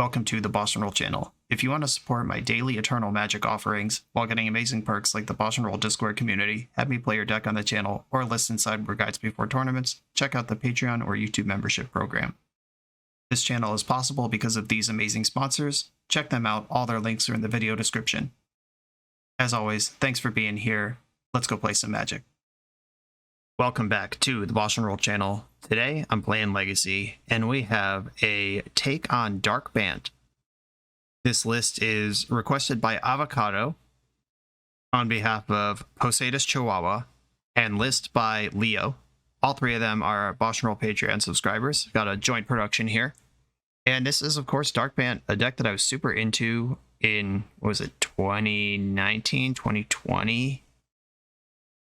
Welcome to the BoshNRoll channel. If you want to support my daily Eternal Magic offerings while getting amazing perks like the BoshNRoll Discord community, have me play your deck on the channel, or listen sideboard guides before tournaments, check out the Patreon or YouTube membership program. This channel is possible because of these amazing sponsors. Check them out, all their links are in the video description. As always, thanks for being here. Let's go play some Magic. Welcome back to the BoshNRoll channel. Today I'm playing Legacy, and we have a take on Dark Bant. This list is requested by Avocado on behalf of Poseidus Chihuahua and list by Leo. All three of them are BoshNRoll Patreon subscribers. Got a joint production here. And this is, of course, Dark Bant, a deck that I was super into in, what was it, 2019, 2020?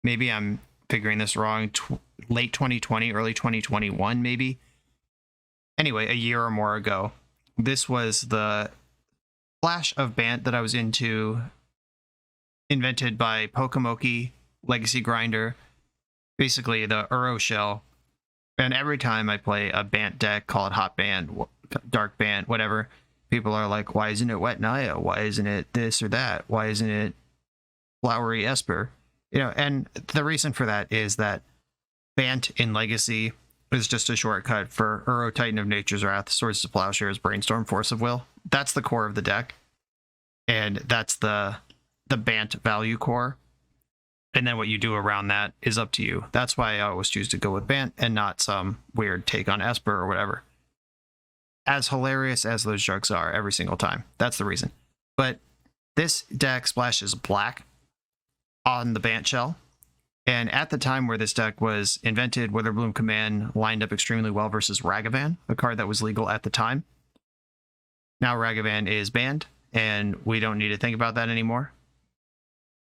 Maybe I'm figuring this wrong. Late 2020, early 2021, maybe. Anyway, a year or more ago. This was the flash of Bant that I was into, invented by Pokemoki, Legacy Grinder, basically the Uro shell. And every time I play a Bant deck, call it Hot Bant, Dark Bant, whatever, people are like, why isn't it Wet Naya? Why isn't it this or that? Why isn't it Flowery Esper? You know, and the reason for that is that Bant in Legacy is just a shortcut for Uro, Titan of Nature's Wrath, Swords to Plowshares, Brainstorm, Force of Will. That's the core of the deck, and that's the Bant value core. And then what you do around that is up to you. That's why I always choose to go with Bant and not some weird take on Esper or whatever. As hilarious as those jokes are every single time. That's the reason. But this deck splashes black on the Bant shell. And at the time where this deck was invented, Witherbloom Command lined up extremely well versus Ragavan, a card that was legal at the time. Now Ragavan is banned, and we don't need to think about that anymore.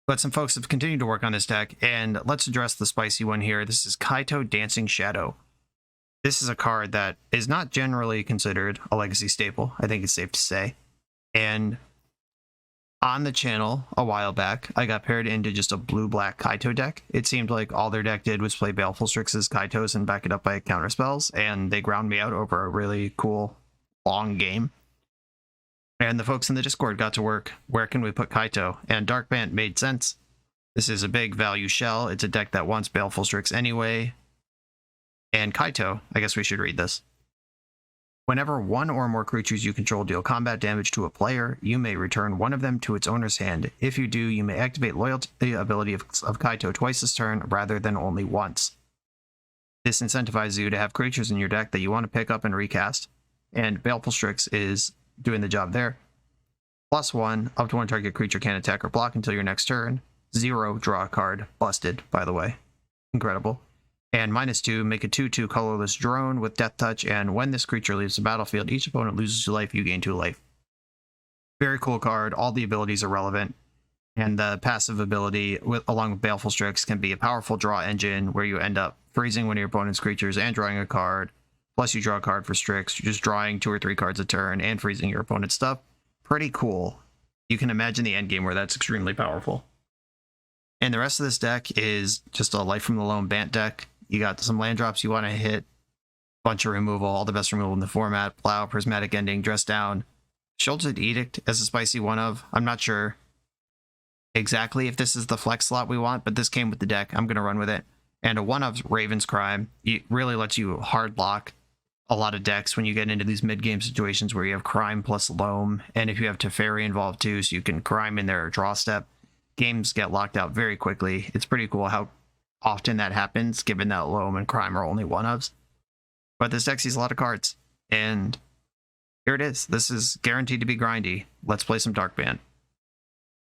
But some folks have continued to work on this deck, and let's address the spicy one here. This is Kaito Dancing Shadow. This is a card that is not generally considered a Legacy staple, I think it's safe to say. And on the channel a while back, I got paired into just a blue-black Kaito deck. It seemed like all their deck did was play Baleful Strix's Kaitos and back it up by counterspells, and they ground me out over a really cool, long game. And the folks in the Discord got to work, where can we put Kaito? And Dark Bant made sense. This is a big value shell. It's a deck that wants Baleful Strix anyway. And Kaito, I guess we should read this. Whenever one or more creatures you control deal combat damage to a player, you may return one of them to its owner's hand. If you do, you may activate Loyalty ability of Kaito twice this turn, rather than only once. This incentivizes you to have creatures in your deck that you want to pick up and recast, and Baleful Strix is doing the job there. +1, up to one target creature can't attack or block until your next turn. 0, draw a card. Busted, by the way. Incredible. And -2, make a 2/2 colorless drone with Death Touch, and when this creature leaves the battlefield, each opponent loses 2 life, you gain 2 life. Very cool card. All the abilities are relevant. And the passive ability, along with Baleful Strix, can be a powerful draw engine where you end up freezing one of your opponent's creatures and drawing a card. Plus you draw a card for Strix. You're just drawing 2 or 3 cards a turn and freezing your opponent's stuff. Pretty cool. You can imagine the endgame where that's extremely powerful. And the rest of this deck is just a Life from the Loam Bant deck. You got some land drops you want to hit, bunch of removal, all the best removal in the format, Plow, Prismatic Ending, Dress Down. Sheltered Edict as a spicy one of. I'm not sure exactly if this is the flex slot we want, but this came with the deck. I'm going to run with it. And a one of Raven's Crime. It really lets you hard lock a lot of decks when you get into these mid-game situations where you have Crime plus Loam, and if you have Teferi involved too, so you can Crime in their draw step. Games get locked out very quickly. It's pretty cool how often that happens, given that Loam and Crime are only one-ofs. But this deck sees a lot of cards, and here it is. This is guaranteed to be grindy. Let's play some Dark Bant.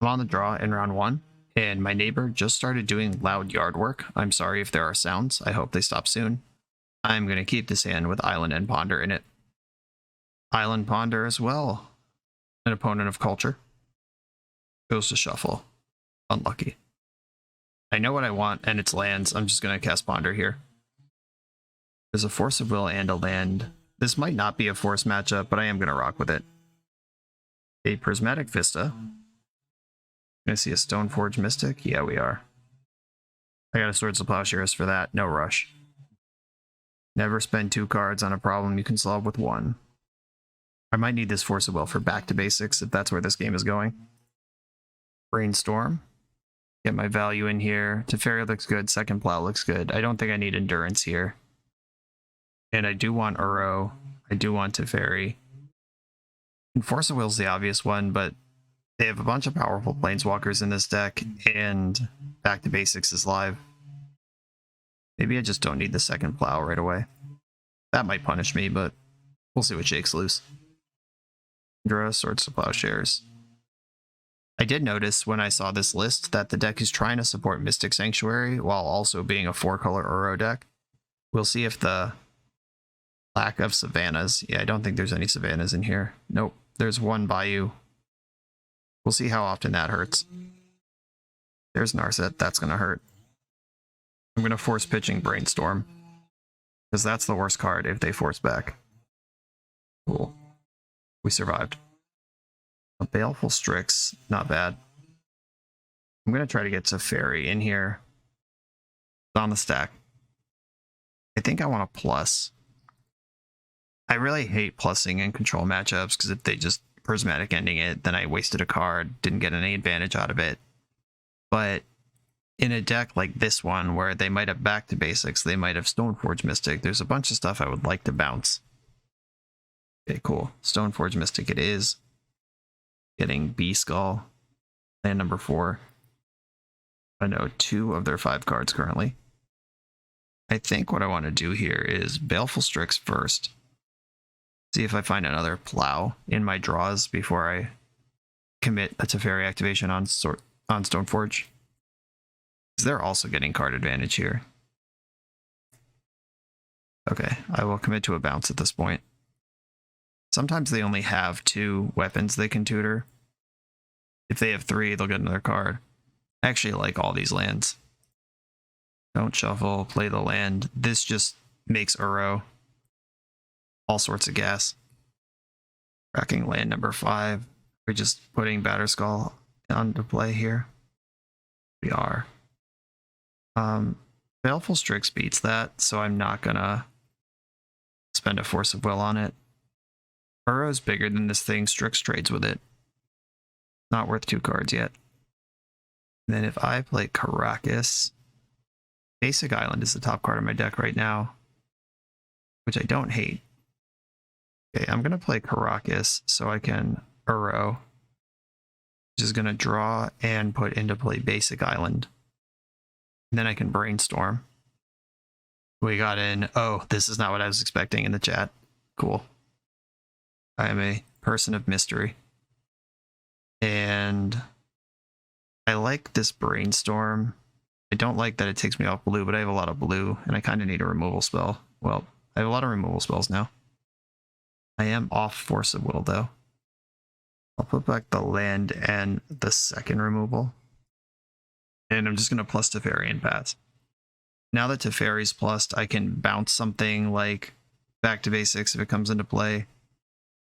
I'm on the draw in round 1, and my neighbor just started doing loud yard work. I'm sorry if there are sounds. I hope they stop soon. I'm going to keep this hand with Island and Ponder in it. Island Ponder as well. An opponent of Culture. Goes to Shuffle. Unlucky. I know what I want, and it's lands. I'm just going to cast Ponder here. There's a Force of Will and a land. This might not be a force matchup, but I am going to rock with it. A Prismatic Vista. Gonna see a Stoneforge Mystic? Yeah, we are. I got a Swords of Plowshares for that. No rush. Never spend 2 cards on a problem you can solve with 1. I might need this Force of Will for back to basics if that's where this game is going. Brainstorm. Get my value in here. Teferi looks good. Second Plow looks good. I don't think I need Endurance here. And I do want Uro. I do want Teferi. And Force of Will's the obvious one, but they have a bunch of powerful Planeswalkers in this deck, and back to basics is live. Maybe I just don't need the second Plow right away. That might punish me, but we'll see what shakes loose. Draw Swords to Plowshares. I did notice when I saw this list that the deck is trying to support Mystic Sanctuary while also being a 4-color Uro deck. We'll see if the lack of Savannas. Yeah, I don't think there's any Savannas in here. Nope, there's one Bayou. We'll see how often that hurts. There's Narset. That's going to hurt. I'm going to force pitching Brainstorm, because that's the worst card if they force back. Cool. We survived. A Baleful Strix, not bad. I'm going to try to get Teferi in here. It's on the stack. I think I want a plus. I really hate plussing in control matchups, because if they just prismatic ending it, then I wasted a card, didn't get any advantage out of it. But in a deck like this one, where they might have back to basics, they might have Stoneforge Mystic, there's a bunch of stuff I would like to bounce. Okay, cool. Stoneforge Mystic it is. Getting B-Skull, land number 4. I know 2 of their 5 cards currently. I think what I want to do here is Baleful Strix first. See if I find another Plow in my draws before I commit a Teferi activation on Stoneforge. Because they're also getting card advantage here. Okay, I will commit to a bounce at this point. Sometimes they only have 2 weapons they can tutor. If they have 3, they'll get another card. I actually like all these lands. Don't shuffle, play the land. This just makes Uro all sorts of gas. Wrecking land number 5. We're just putting Batterskull onto play here. We are. Baleful Strix beats that, so I'm not gonna spend a Force of Will on it. Uro's bigger than this thing. Strix trades with it. Not worth 2 cards yet. And then if I play Caracas, Basic Island is the top card of my deck right now, which I don't hate. Okay, I'm going to play Caracas so I can Uro, which is going to draw and put into play Basic Island. And then I can Brainstorm. We got in, oh, this is not what I was expecting in the chat. Cool. I am a person of mystery. And I like this Brainstorm. I don't like that it takes me off blue, but I have a lot of blue, and I kind of need a removal spell. Well, I have a lot of removal spells now. I am off Force of Will, though. I'll put back the land and the second removal. And I'm just going to plus Teferi and pass. Now that Teferi's plussed, I can bounce something like back to basics if it comes into play.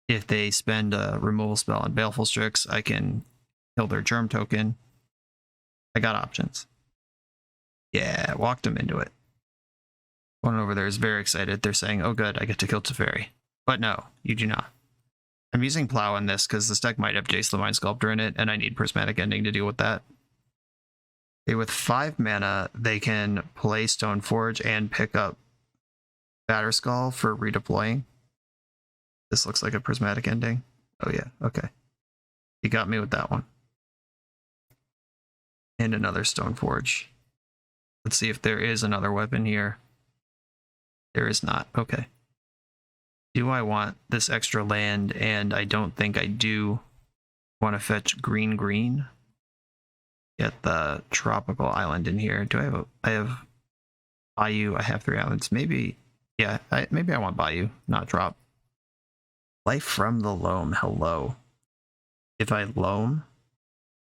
If they spend a removal spell on Baleful Strix, I can kill their Germ token. I got options. Yeah, walked them into it. One over there is very excited. They're saying, oh good, I get to kill Teferi. But no, you do not. I'm using Plow on this because this deck might have Jace the Mind Sculptor in it, and I need Prismatic Ending to deal with that. Okay, with 5 mana, they can play Stoneforge and pick up Batterskull for redeploying. This looks like a Prismatic Ending. Oh yeah, okay. You got me with that one. And another Stoneforge. Let's see if there is another weapon here. There is not. Okay. Do I want this extra land? And I don't think I do want to fetch green. Get the tropical island in here. Do I have I have Bayou. I have 3 islands. Maybe, yeah, maybe I want Bayou, not drop. Life from the Loam. Hello. If I Loam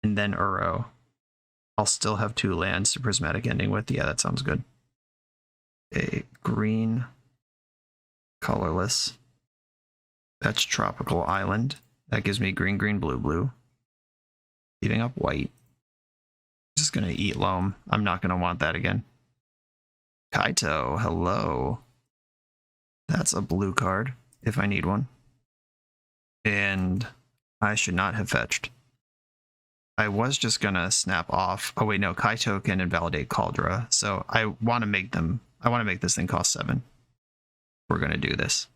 and then Uro, I'll still have 2 lands to Prismatic Ending with. Yeah, that sounds good. Okay, green, colorless. That's Tropical Island. That gives me green, blue. Eating up white. Just gonna eat Loam. I'm not gonna want that again. Kaito, hello. That's a blue card, if I need one. And I should not have fetched. I was just gonna snap off. Oh wait, no, Kaito can invalidate Cauldra. So I want to make this thing cost 7. We're gonna do this.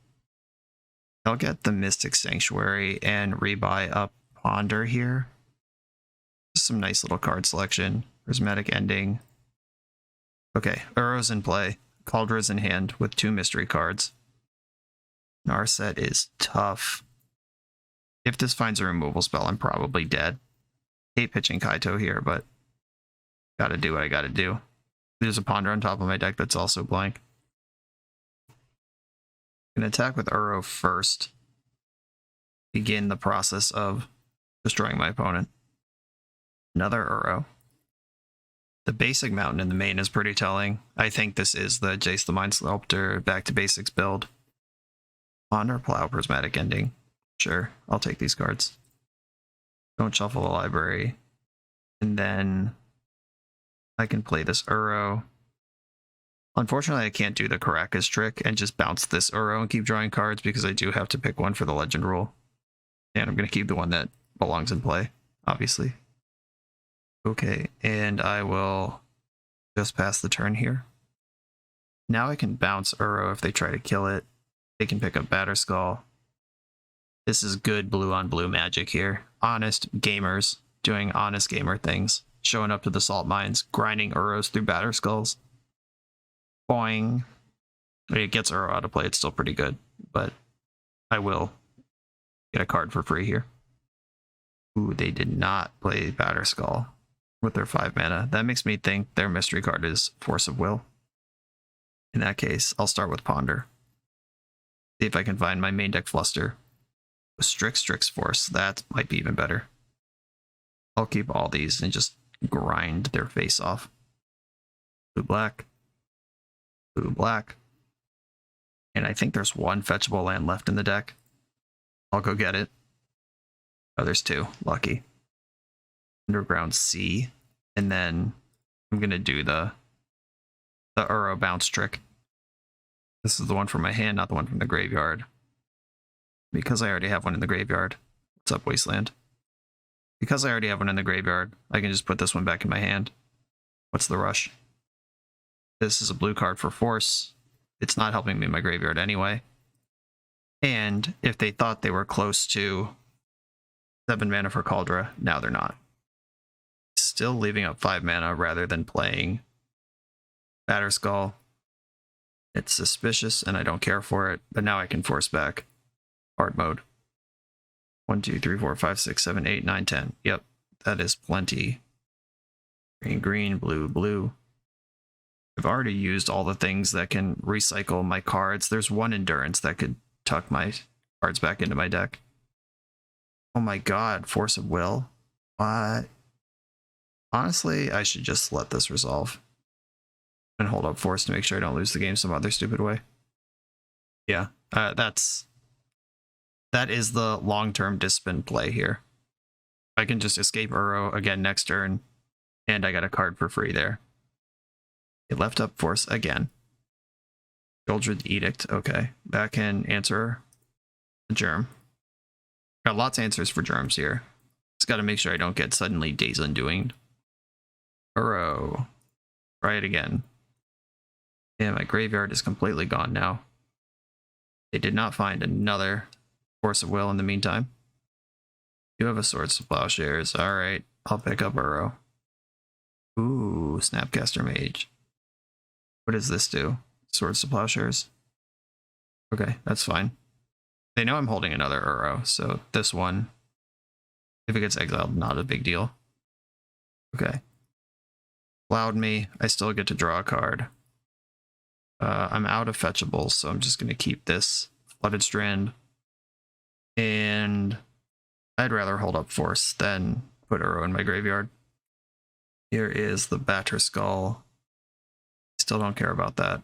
I'll get the Mystic Sanctuary and rebuy up Ponder here. Just some nice little card selection. Prismatic Ending. Okay, Uro's in play. Caldra's in hand with 2 mystery cards. Narset is tough. If this finds a removal spell, I'm probably dead. Hate pitching Kaito here, but gotta do what I gotta do. There's a Ponder on top of my deck that's also blank. I'm gonna attack with Uro first. Begin the process of destroying my opponent. Another Uro. The basic mountain in the main is pretty telling. I think this is the Jace the Mind Sculptor back to basics build. Ponder, Plow, Prismatic Ending. Sure, I'll take these cards. Don't shuffle the library. And then I can play this Uro. Unfortunately, I can't do the Caracas trick and just bounce this Uro and keep drawing cards because I do have to pick one for the legend rule. And I'm going to keep the one that belongs in play, obviously. Okay, and I will just pass the turn here. Now I can bounce Uro if they try to kill it. They can pick up Batterskull. This is good blue on blue magic here. Honest gamers doing honest gamer things. Showing up to the salt mines, grinding Uros through Batterskulls. Boing. I mean, it gets Uro out of play, it's still pretty good, but I will get a card for free here. Ooh, they did not play Batterskull with their 5 mana. That makes me think their mystery card is Force of Will. In that case, I'll start with Ponder. See if I can find my main deck Fluster. With Strix Force, that might be even better. I'll keep all these and just grind their face off. Blue, black. Blue, black. And I think there's 1 fetchable land left in the deck. I'll go get it. Oh, there's 2. Lucky. Underground Sea. And then I'm going to do the Uro bounce trick. This is the one from my hand, not the one from the graveyard. Because I already have one in the graveyard. What's up, Wasteland? Because I already have one in the graveyard, I can just put this one back in my hand. What's the rush? This is a blue card for Force. It's not helping me in my graveyard anyway. And if they thought they were close to 7 mana for Cauldra, now they're not. Still leaving up 5 mana rather than playing Batterskull. It's suspicious and I don't care for it, but now I can force back. Hard mode. 1, 2, 3, 4, 5, 6, 7, 8, 9, 10. Yep, that is plenty. Green, green, blue, blue. I've already used all the things that can recycle my cards. There's 1 endurance that could tuck my cards back into my deck. Oh my god, Force of Will? What? Honestly, I should just let this resolve. And hold up Force to make sure I don't lose the game some other stupid way. Yeah, that is the long-term discipline play here. I can just escape Uro again next turn, and I got a card for free there. It left up Force again. Goldred Edict, okay. That can answer the Germ. Got lots of answers for Germs here. Just gotta make sure I don't get suddenly Days Undoing. Uro. Try it again. Yeah, my graveyard is completely gone now. They did not find another Force of Will in the meantime. You have a Swords to Plowshares. Alright, I'll pick up Uro. Ooh, Snapcaster Mage. What does this do? Swords to Plowshares? Okay, that's fine. They know I'm holding another Uro, so this one, if it gets exiled, not a big deal. Okay. Plowed me. I still get to draw a card. I'm out of fetchables, so I'm just going to keep this Flooded Strand. And I'd rather hold up Force than put Uro in my graveyard. Here is the Batterskull. Still don't care about that.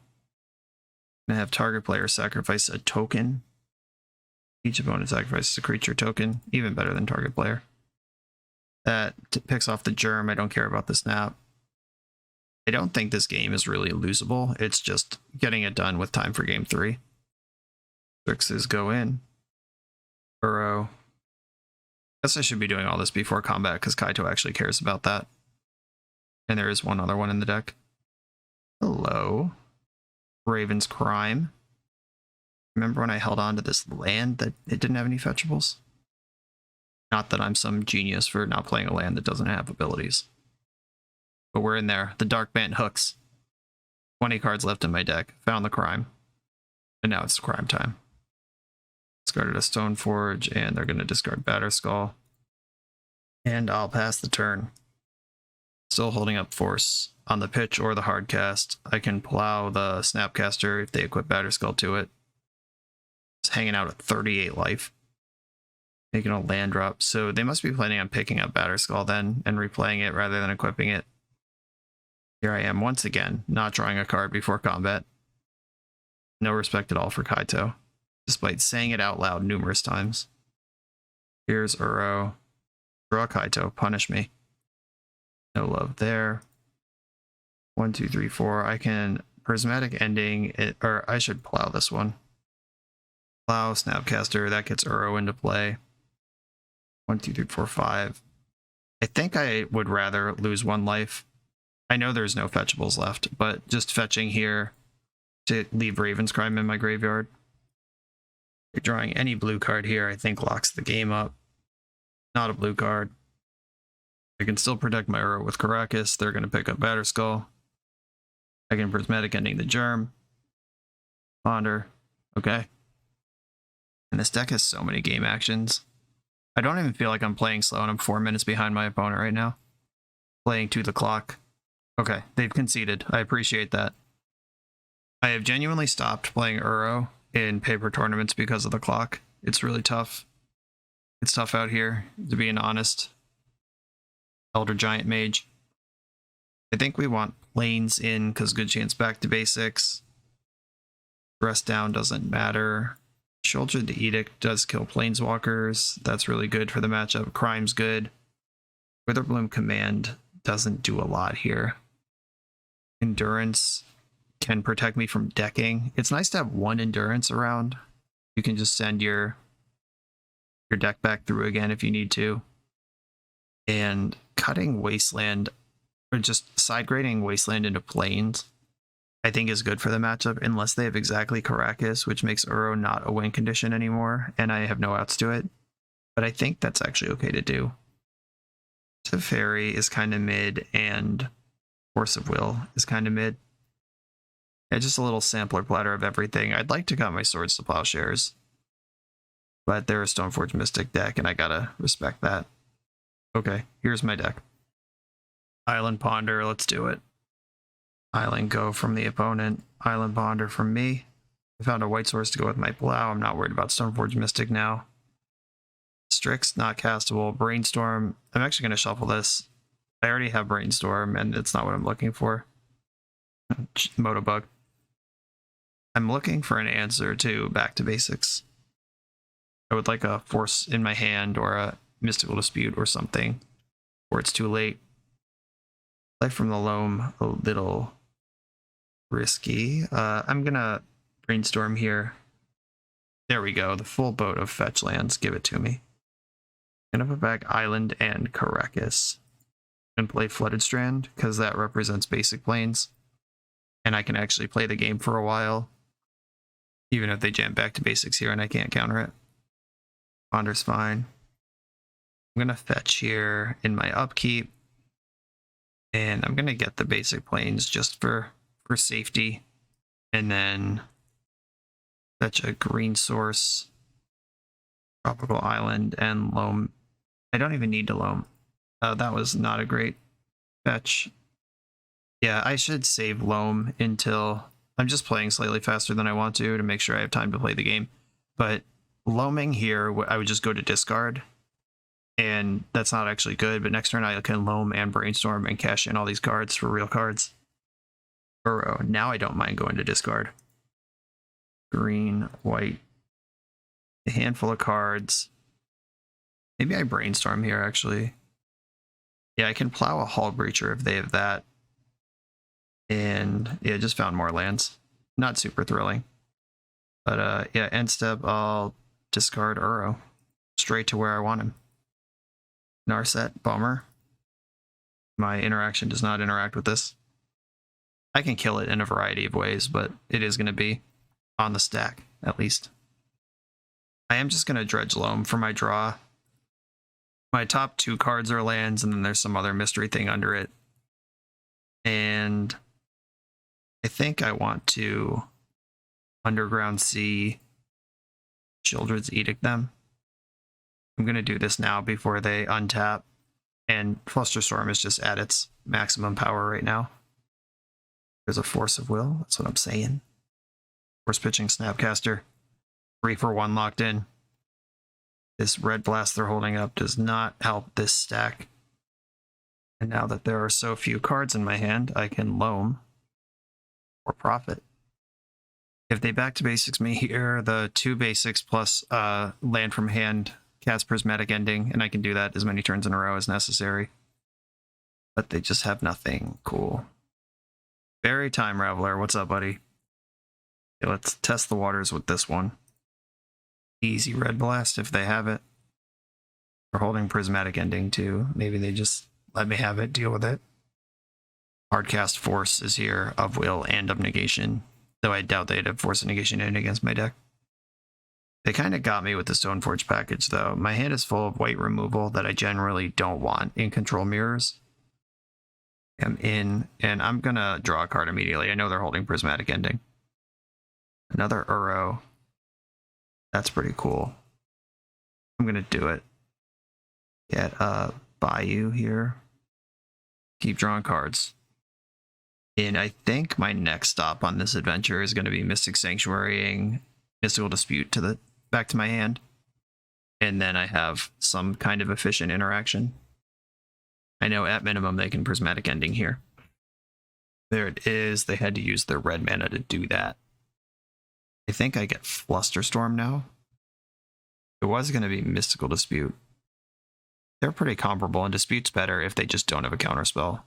I have target player sacrifice a token. Each opponent sacrifices a creature token. Even better than target player. That picks off the Germ. I don't care about the Snap. I don't think this game is really losable. It's just getting it done with time for game 3. Strixes go in. Uro. Guess I should be doing all this before combat because Kaito actually cares about that. And there is one other one in the deck. Hello. Raven's Crime. Remember when I held on to this land that it didn't have any fetchables? Not that I'm some genius for not playing a land that doesn't have abilities. But we're in there. The Dark Bant hooks. 20 cards left in my deck. Found the crime. And now it's crime time. Discarded a Stoneforge, and they're going to discard Batterskull. And I'll pass the turn. Still holding up force on the pitch or the hard cast. I can plow the Snapcaster if they equip Batterskull to it. It's hanging out at 38 life. Making a land drop. So they must be planning on picking up Batterskull then and replaying it rather than equipping it. Here I am once again, not drawing a card before combat. No respect at all for Kaito, despite saying it out loud numerous times. Here's Uro. Draw Kaito, punish me. No love there. 1, 2, 3, 4. I can prismatic ending it, or I should plow this one. Plow, Snapcaster, that gets Uro into play. 1, 2, 3, 4, 5. I think I would rather lose 1 life. I know there's no fetchables left, but just fetching here to leave Raven's Crime in my graveyard. You're drawing any blue card here, I think locks the game up. Not a blue card. I can still protect my Uro with Caracas. They're going to pick up Batterskull. I can prismatic ending the Germ. Ponder. Okay. And this deck has so many game actions. I don't even feel like I'm playing slow, and I'm 4 minutes behind my opponent right now. Playing to the clock. Okay, they've conceded. I appreciate that. I have genuinely stopped playing Uro in paper tournaments because of the clock. It's really tough. It's tough out here, to be honest. Elder Giant Mage. I think we want lanes in because good chance back to basics. Rest down doesn't matter. Shoulder the Edict does kill planeswalkers. That's really good for the matchup. Crime's good. Witherbloom Command doesn't do a lot here. Endurance can protect me from decking. It's nice to have 1 endurance around. You can just send your deck back through again if you need to. And cutting Wasteland, or just side grading Wasteland into planes, I think is good for the matchup, unless they have exactly Caracas, which makes Uro not a win condition anymore, and I have no outs to it. But I think that's actually okay to do. Teferi is kind of mid, and Force of Will is kind of mid. Yeah, just a little sampler platter of everything. I'd like to cut my Swords to Plowshares, but they're a Stoneforge Mystic deck, and I gotta respect that. Okay, here's my deck. Island Ponder, let's do it. Island Go from the opponent. Island Ponder from me. I found a white source to go with my Plow. I'm not worried about Stoneforge Mystic now. Strix, not castable. Brainstorm, I'm actually going to shuffle this. I already have Brainstorm, and it's not what I'm looking for. Motobug. I'm looking for an answer to Back to Basics. I would like a Force in my hand, or a Mystical Dispute, or something. Or it's too late. Life from the Loam, a little risky. I'm gonna Brainstorm here. There we go, the full boat of fetch lands. Give it to me. I'm gonna put back Island and Caracas. And play Flooded Strand, because that represents basic planes. And I can actually play the game for a while. Even if they jam back to basics here and I can't counter it. Ponder's fine. I'm gonna fetch here in my upkeep. And I'm gonna get the basic planes just for safety. And then fetch a green source, Tropical Island, and Loam. I don't even need to Loam. That was not a great fetch. Yeah, I should save Loam until... I'm just playing slightly faster than I want to make sure I have time to play the game. But Loaming here, I would just go to discard. And that's not actually good, but next turn I can Loam and Brainstorm and cash in all these cards for real cards. Uro, now I don't mind going to discard. Green, white, a handful of cards. Maybe I Brainstorm here, actually. Yeah, I can plow a Hull Breacher if they have that. And yeah, just found more lands. Not super thrilling. But yeah, end step, I'll discard Uro. straight to where I want him. Narset, bummer. My interaction does not interact with this. I can kill it in a variety of ways, but it is going to be on the stack, at least. I am just going to Dredge Loam for my draw. My top 2 cards are lands, and then there's some other mystery thing under it. And I think I want to Underground Sea, Children's Edict them. I'm going to do this now before they untap. And Flusterstorm is just at its maximum power right now. There's a Force of Will, that's what I'm saying. Force pitching Snapcaster. 3 for 1 locked in. This red blast they're holding up does not help this stack. And now that there are so few cards in my hand, I can loam or profit. If they back to basics me here, the 2 basics plus land from hand cast Prismatic Ending, and I can do that as many turns in a row as necessary. But they just have nothing cool. Fairy Time Raveler, what's up, buddy? Okay, let's test the waters with this one. Easy red blast if they have it. They're holding Prismatic Ending too. Maybe they just let me have it, deal with it. Hardcast Force is here, of will and of negation. Though I doubt they'd have Force of Negation in against my deck. They kind of got me with the Stoneforge package though. My hand is full of white removal that I generally don't want in control mirrors. I'm in, and I'm gonna draw a card immediately. I know they're holding Prismatic Ending. Another Uro. That's pretty cool. I'm gonna do it. Get Bayou here. Keep drawing cards. And I think my next stop on this adventure is going to be Mystic Sanctuarying Mystical Dispute to the back to my hand. And then I have some kind of efficient interaction. I know at minimum they can Prismatic Ending here. There it is. They had to use their red mana to do that. I think I get Flusterstorm now. It was going to be Mystical Dispute. They're pretty comparable, and Dispute's better if they just don't have a counterspell.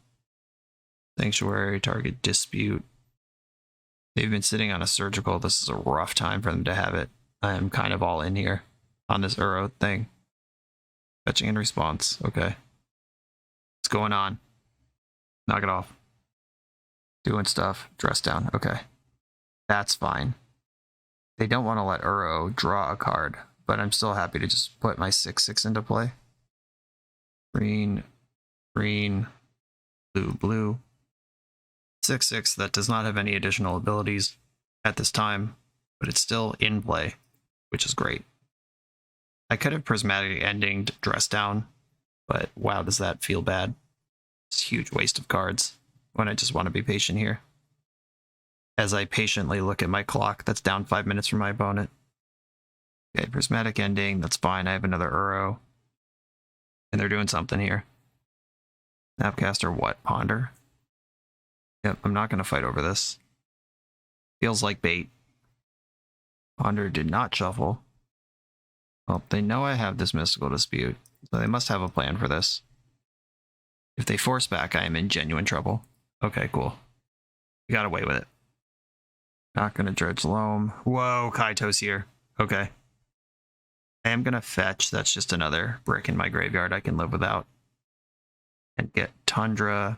Sanctuary, target Dispute. They've been sitting on a Surgical. This is a rough time for them to have it. I am kind of all in here on this Uro thing. Fetching in response. Okay. What's going on? Knock it off. Doing stuff. Dress down. Okay. That's fine. They don't want to let Uro draw a card, but I'm still happy to just put my 6/6 into play. Green, green, blue, blue. 6/6 that does not have any additional abilities at this time, but it's still in play, which is great. I could have Prismatic Ending Dress Down, but wow, does that feel bad. It's a huge waste of cards when I just want to be patient here. As I patiently look at my clock that's down 5 minutes from my opponent. Okay, Prismatic Ending, that's fine. I have another Uro. And they're doing something here. Snapcaster, what? Ponder? Yep, I'm not going to fight over this. Feels like bait. Ponder did not shuffle. Well, they know I have this Mystical Dispute, so they must have a plan for this. If they force back, I am in genuine trouble. Okay, cool. We got away with it. Not going to Dredge Loam. Whoa, Kaito's here. Okay. I am going to fetch. That's just another brick in my graveyard I can live without. And get Tundra.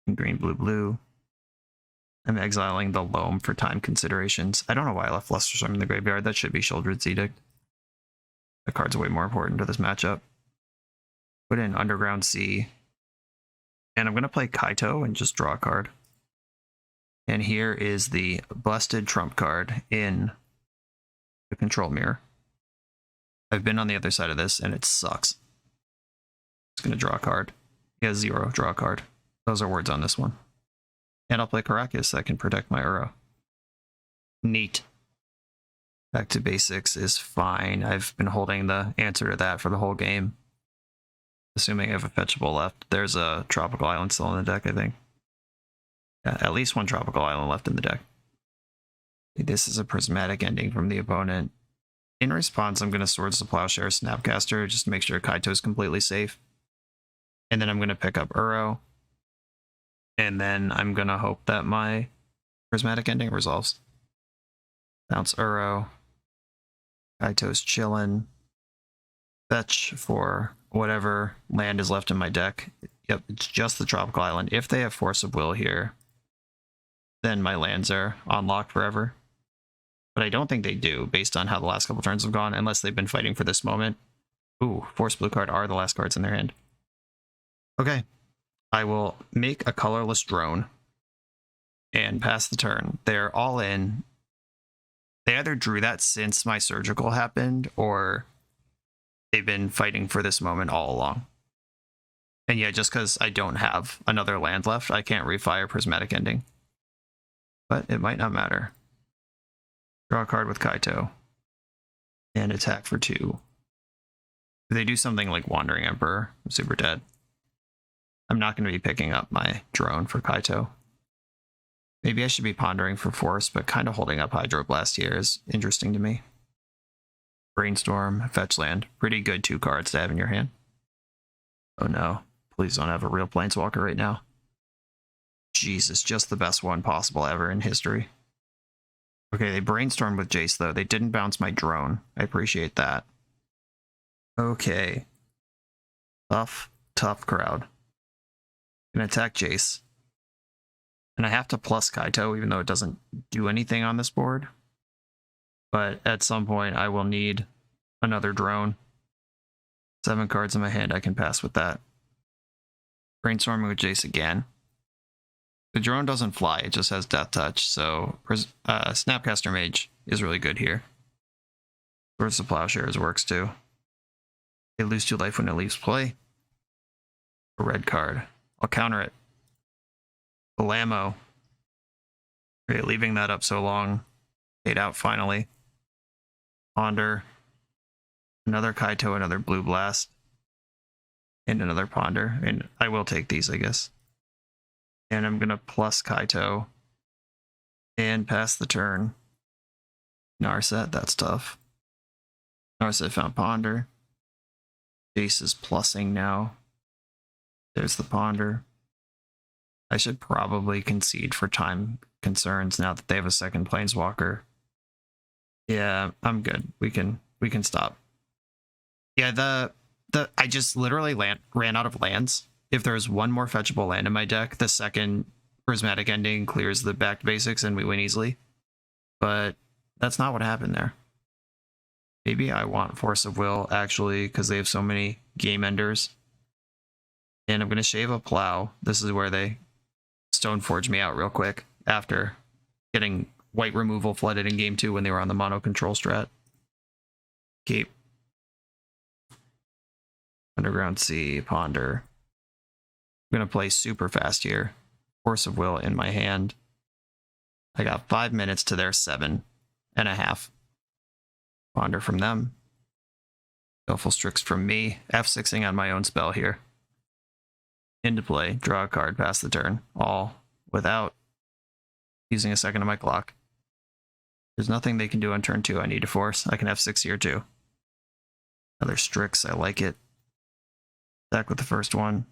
And green, blue, blue. I'm exiling the Loam for time considerations. I don't know why I left Flusterstorm in the graveyard. That should be Children's Edict. The card's way more important to this matchup. Put in Underground Sea. And I'm going to play Kaito and just draw a card. And here is the busted trump card in the control mirror. I've been on the other side of this, and it sucks. Just going to draw a card. He has 0, draw a card. Those are words on this one. And I'll play Caracas that can protect my Uro. Neat. Back to basics is fine. I've been holding the answer to that for the whole game. Assuming I have a fetchable left. There's a Tropical Island still in the deck, I think. Yeah, at least one Tropical Island left in the deck. This is a Prismatic Ending from the opponent. In response, I'm going to Swords to Plowshare Snapcaster just to make sure Kaito's completely safe. And then I'm going to pick up Uro. And then I'm going to hope that my Prismatic Ending resolves. Bounce Uro. Kaito's chillin'. fetch for whatever land is left in my deck. Yep, it's just the tropical island. If they have Force of Will here, then my lands are on lock forever. But I don't think they do, based on how the last couple turns have gone, unless they've been fighting for this moment. Ooh, Force Blue card are the last cards in their hand. Okay, I will make a colorless drone and pass the turn. They're all in. They either drew that since my surgical happened, or they've been fighting for this moment all along. And yeah, just because I don't have another land left, I can't refire Prismatic Ending. But it might not matter. Draw a card with Kaito. And attack for 2. If they do something like Wandering Emperor, I'm super dead. I'm not going to be picking up my drone for Kaito. Maybe I should be pondering for Force, but kind of holding up Hydroblast here is interesting to me. Brainstorm, fetch land. Pretty good 2 cards to have in your hand. Oh no, please don't have a real Planeswalker right now. Jesus, just the best one possible ever in history. Okay, they brainstormed with Jace though. They didn't bounce my drone. I appreciate that. Okay. Tough crowd. Gonna attack Jace. And I have to plus Kaito, even though it doesn't do anything on this board. But at some point, I will need another drone. 7 cards in my hand, I can pass with that. Brainstorming with Jace again. The drone doesn't fly, it just has Death Touch, so Snapcaster Mage is really good here. Swords to Plowshares works too. They lose 2 life when it leaves play. A red card. I'll counter it. Alamo. Okay, leaving that up so long. Paid out finally. Ponder. Another Kaito, another Blue Blast. And another Ponder. And I will take these, I guess. And I'm going to plus Kaito. And pass the turn. Narset, that's tough. Narset found Ponder. Jace is plussing now. There's the Ponder. I should probably concede for time concerns now that they have a second Planeswalker. Yeah, I'm good. We can stop. Yeah, I just literally ran out of lands. If there's one more fetchable land in my deck, the second Prismatic Ending clears the back to basics and we win easily. But that's not what happened there. Maybe I want Force of Will, actually, because they have so many game enders. And I'm going to shave a Plow. This is where they Stoneforge me out real quick after getting white removal flooded in game 2 when they were on the mono control strat. Keep. Underground Sea, Ponder. I'm going to play super fast here. Force of Will in my hand. I got 5 minutes to their 7.5. Ponder from them. Baleful Strix from me. F6ing on my own spell here. Into play, draw a card, pass the turn. All without using a second of my clock. There's nothing they can do on turn 2 I need to force. I can F6 here too. Another Strix, I like it. Attack with the first one.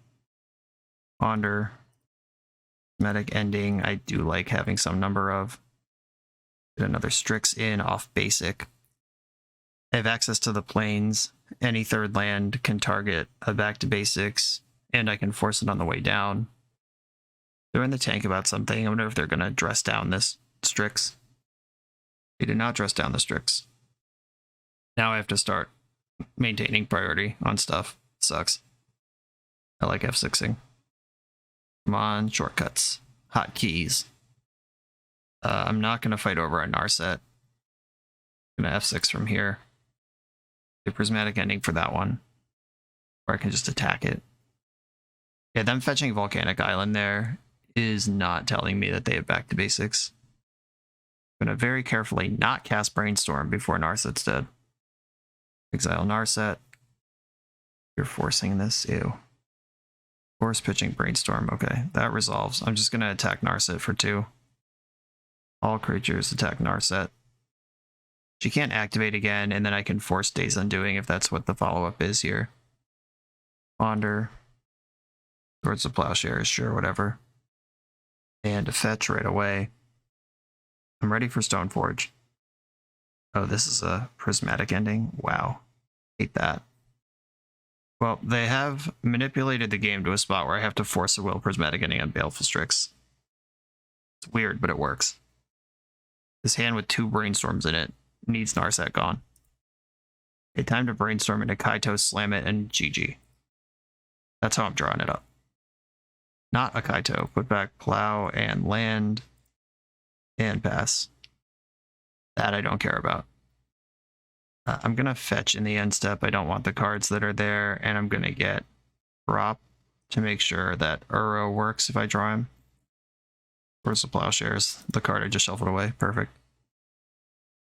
Ponder. Prismatic Ending, I do like having some number of. Get another Strix in off basic. I have access to the plains. Any third land can target a back to basics. And I can force it on the way down. They're in the tank about something. I wonder if they're going to dress down this Strix. They did not dress down the Strix. Now I have to start maintaining priority on stuff. It sucks. I like F6ing. Come on, shortcuts. Hotkeys. I'm not going to fight over a Narset. I'm going to F6 from here. A Prismatic Ending for that one. Or I can just attack it. Yeah, them fetching Volcanic Island there is not telling me that they have back to basics. I'm going to very carefully not cast Brainstorm before Narset's dead. Exile Narset. You're forcing this. Ew. Force pitching Brainstorm. Okay, that resolves. I'm just going to attack Narset for 2. All creatures attack Narset. She can't activate again, and then I can force Days Undoing if that's what the follow-up is here. Ponder. Towards the Plowshares, sure, whatever. And a fetch right away. I'm ready for Stoneforge. Oh, this is a Prismatic Ending? Wow. Hate that. Well, they have manipulated the game to a spot where I have to force a Will Prismatic Ending on Baleful Strix. It's weird, but it works. This hand with 2 Brainstorms in it needs Narset gone. Okay, time to Brainstorm into Kaito, slam it, and GG. That's how I'm drawing it up. Not a Kaito. Put back Plow and land and pass. That I don't care about. I'm going to fetch in the end step. I don't want the cards that are there, and I'm going to get drop to make sure that Uro works if I draw him. Where's the Plowshares? The card I just shuffled away. Perfect.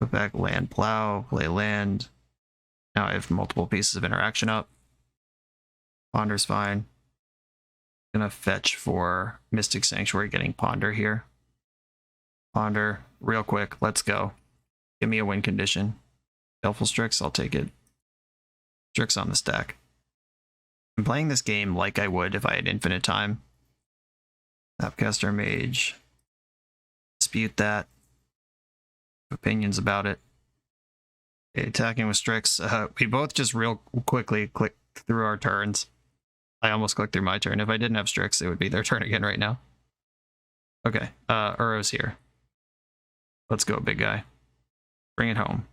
Put back land, Plow, play land. Now I have multiple pieces of interaction up. Ponder's fine. Gonna fetch for Mystic Sanctuary, getting Ponder here. Ponder, real quick, let's go. Give me a win condition. Baleful Strix, I'll take it. Strix on the stack. I'm playing this game like I would if I had infinite time. Snapcaster Mage. Dispute that. Opinions about it. Okay, attacking with Strix. We both just real quickly click through our turns. I almost clicked through my turn. If I didn't have Strix, it would be their turn again right now. Okay, Uro's here. Let's go, big guy. Bring it home.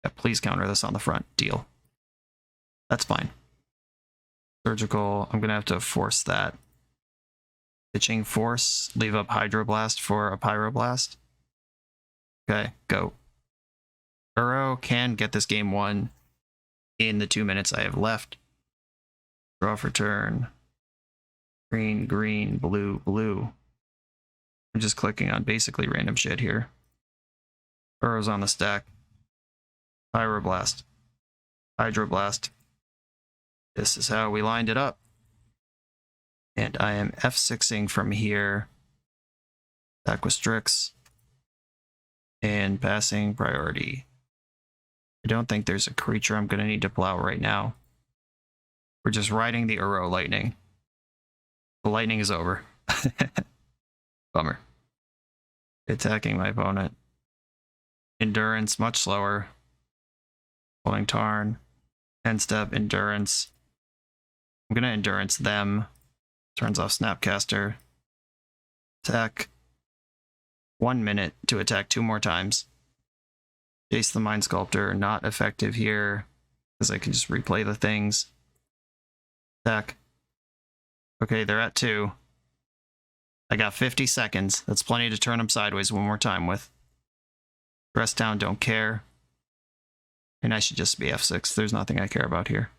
Yeah, please counter this on the front. Deal. That's fine. Surgical, I'm going to have to force that. Pitching force, leave up Hydroblast for a Pyroblast. Okay, go. Uro can get this game won in the 2 minutes I have left. Draw for turn. Green, green, blue, blue. I'm just clicking on basically random shit here. Uro's on the stack. Pyroblast. Hydroblast. This is how we lined it up. And I am F6ing from here. Back with Strix. And passing priority. I don't think there's a creature I'm going to need to plow right now. We're just riding the Uro lightning. The lightning is over. Bummer. Attacking my opponent. Endurance, much slower. Pulling Tarn. End step, Endurance. I'm going to Endurance them. Turns off Snapcaster. Attack. 1 minute to attack 2 more times. Chase the Mind Sculptor, not effective here, because I can just replay the things. Attack. Okay, they're at 2. I got 50 seconds. That's plenty to turn them sideways one more time with. Press down, don't care. And I should just be F6. There's nothing I care about here.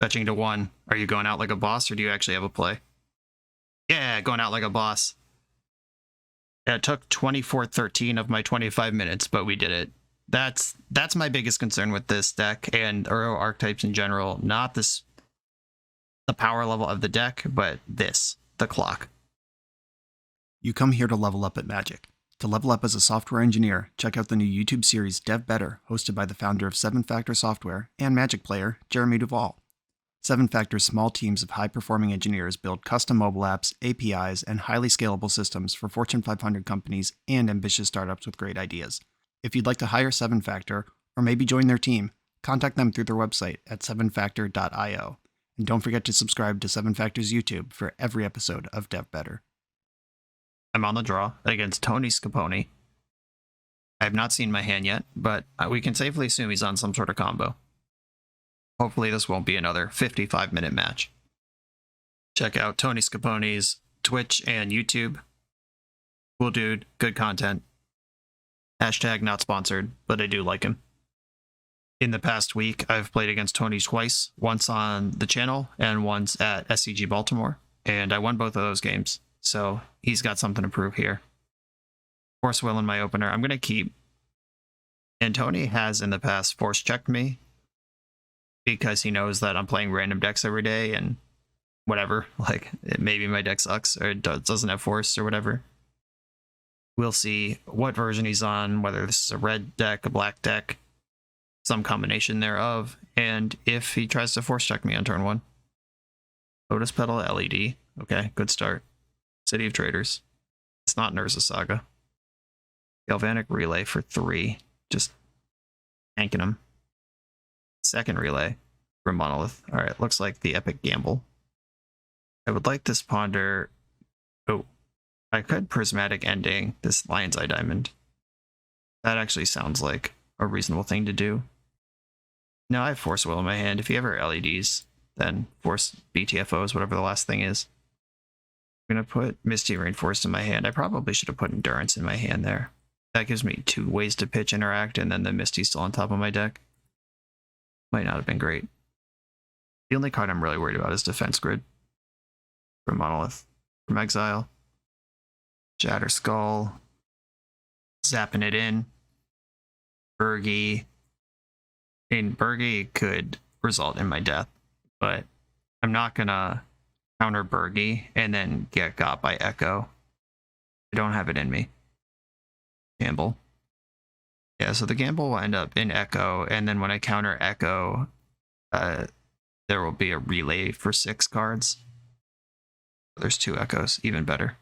Fetching to 1. Are you going out like a boss, or do you actually have a play? Yeah, going out like a boss. Yeah, it took 24-13 of my 25 minutes, but we did it. That's my biggest concern with this deck and Uro archetypes in general. Not this, the power level of the deck, but this, the clock. You come here to level up at Magic. To level up as a software engineer, check out the new YouTube series Dev Better, hosted by the founder of 7 Factor Software and Magic player, Jeremy Duvall. 7 Factor's small teams of high-performing engineers build custom mobile apps, APIs, and highly scalable systems for Fortune 500 companies and ambitious startups with great ideas. If you'd like to hire 7 Factor, or maybe join their team, contact them through their website at 7factor.io. And don't forget to subscribe to 7 Factor's YouTube for every episode of Dev Better. I'm on the draw against Tony Scaponi. I have not seen my hand yet, but we can safely assume he's on some sort of combo. Hopefully this won't be another 55-minute match. Check out Tony Scaponi's Twitch and YouTube. Cool dude, good content. Hashtag not sponsored, but I do like him. In the past week, I've played against Tony twice, once on the channel and once at SCG Baltimore, and I won both of those games, so he's got something to prove here. Force Will in my opener, I'm going to keep. And Tony has in the past force checked me, because he knows that I'm playing random decks every day and whatever, like maybe my deck sucks or it doesn't have force or whatever. We'll see what version he's on, whether this is a red deck, a black deck, some combination thereof, and if he tries to force check me on turn 1. Lotus Petal LED, okay, good start. City of Traders, it's not Nurza Saga. Galvanic Relay for 3, just tanking him. Second relay. for Monolith. Alright, looks like the epic gamble. I would like this Ponder. Oh, I could Prismatic Ending this Lion's Eye Diamond. That actually sounds like a reasonable thing to do. Now I have Force Will in my hand. If he ever LEDs, then Force BTFOs, whatever the last thing is. I'm going to put Misty Rainforest in my hand. I probably should have put Endurance in my hand there. That gives me 2 ways to pitch Interact, and then the Misty's still on top of my deck. Might not have been great. The only card I'm really worried about is Defense Grid. From Monolith. From Exile. Shatter Skull. Zapping it in. Burgie. And Burgie could result in my death, but I'm not gonna counter Burgie and then get got by Echo. I don't have it in me. Gamble. Yeah, so the gamble will end up in Echo, and then when I counter Echo, there will be a relay for 6 cards. There's 2 Echoes, even better.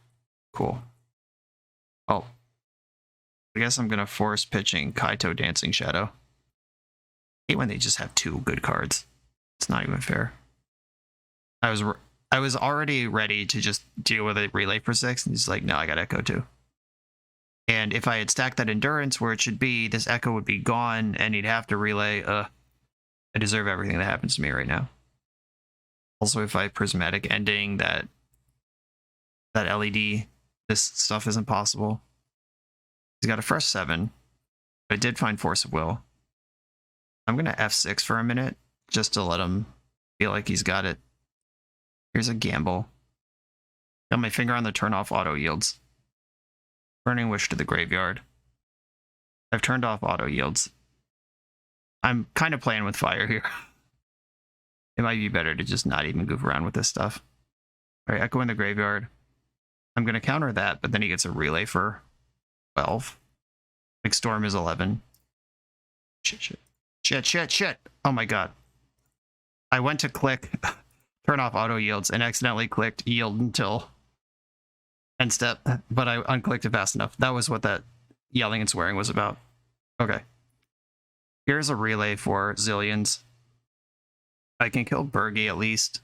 Cool. Oh. I guess I'm gonna force pitching Kaito Dancing Shadow. I hate when they just have 2 good cards. It's not even fair. I was already ready to just deal with a relay for 6, and he's like, no, I got Echo too. And if I had stacked that Endurance where it should be, this Echo would be gone, and he'd have to relay. I deserve everything that happens to me right now. Also, if I Prismatic Ending that LED, this stuff isn't possible. He's got a fresh 7, but I did find Force of Will. I'm going to F6 for a minute, just to let him feel like he's got it. Here's a gamble. Got my finger on the turn off auto yields. Burning Wish to the graveyard. I've turned off auto yields. I'm kind of playing with fire here. It might be better to just not even goof around with this stuff. Alright, Echo in the graveyard. I'm going to counter that, but then he gets a relay for 12. Like Storm is 11. Shit. Oh my god. I went to click turn off auto yields and accidentally clicked yield until end step, but I unclicked it fast enough. That was what that yelling and swearing was about. Okay. Here's a relay for zillions. I can kill Burgie at least.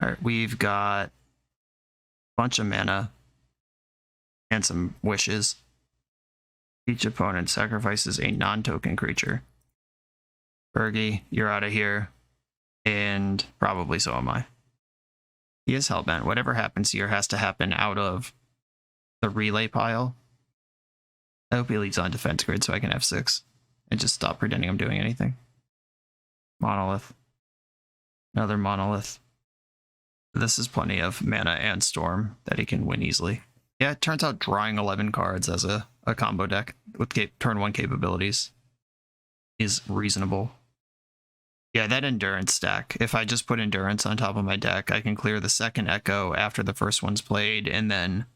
Alright, we've got a bunch of mana and some wishes. Each opponent sacrifices a non-token creature. Burgie, you're out of here. And probably so am I. He is hellbent. Whatever happens here has to happen out of the relay pile. I hope he leads on Defense Grid so I can F6 and just stop pretending I'm doing anything. Monolith. Another Monolith. This is plenty of mana and Storm that he can win easily. Yeah, it turns out drawing 11 cards as a combo deck with turn 1 capabilities is reasonable. Yeah, that Endurance stack. If I just put Endurance on top of my deck, I can clear the second Echo after the first one's played, and then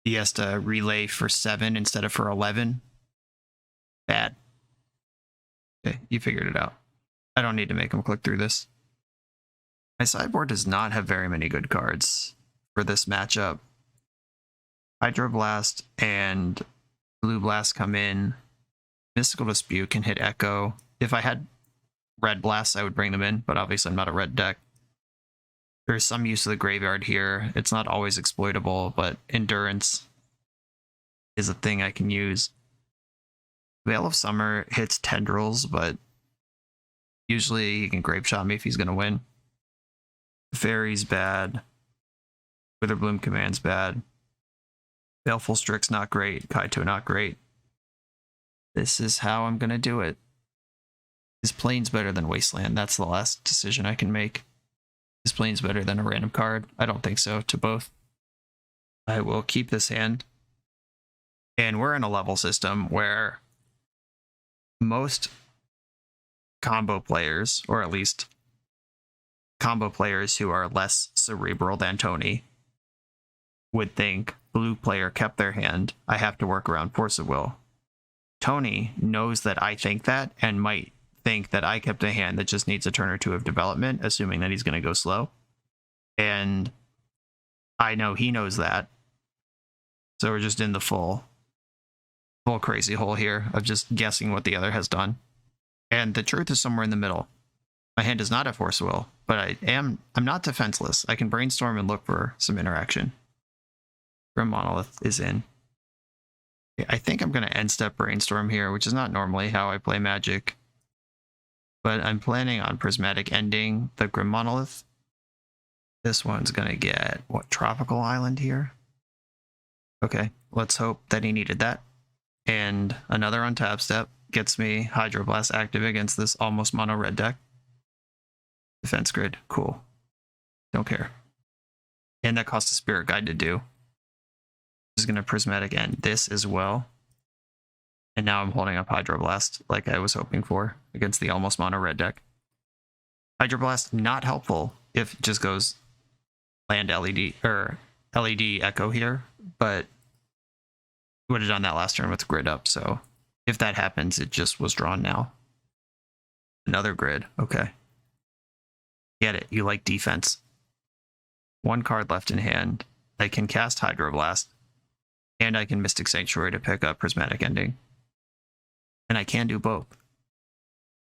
he has to relay for 7 instead of for 11. Bad. Okay, you figured it out. I don't need to make him click through this. My sideboard does not have very many good cards for this matchup. Hydroblast and Blue Blast come in. Mystical Dispute can hit Echo. If I had Red Blasts, I would bring them in, but obviously I'm not a red deck. There's some use of the graveyard here. It's not always exploitable, but Endurance is a thing I can use. Veil of Summer hits Tendrils, but usually he can Grape Shot me if he's going to win. Fairy's bad. Witherbloom Command's bad. Baleful Strix not great. Kaito not great. This is how I'm going to do it. Is Plains better than Wasteland? That's the last decision I can make. Is Plains better than a random card? I don't think so to both. I will keep this hand. And we're in a level system where most combo players, or at least combo players who are less cerebral than Tony, would think blue player kept their hand. I have to work around Force of Will. Tony knows that I think that and might think that I kept a hand that just needs a turn or 2 of development, assuming that he's going to go slow. And I know he knows that. So we're just in the full crazy hole here of just guessing what the other has done. And the truth is somewhere in the middle. My hand does not have Force Will, but I'm not defenseless. I can brainstorm and look for some interaction. Grim Monolith is in. I think I'm going to end step brainstorm here, which is not normally how I play Magic. But I'm planning on Prismatic ending the Grim Monolith. This one's going to get, what, Tropical Island here? Okay, let's hope that he needed that. And another untap step gets me Hydroblast active against this almost mono red deck. Defense grid, cool. Don't care. And that costs a Spirit Guide to do. This is going to Prismatic end this as well. And now I'm holding up Hydroblast like I was hoping for against the almost mono red deck. Hydroblast not helpful if it just goes land LED or LED Echo here, but would have done that last turn with grid up, so if that happens, it just was drawn now. Another grid, okay. Get it, you like defense. One card left in hand. I can cast Hydroblast, and I can Mystic Sanctuary to pick up Prismatic Ending. And I can do both.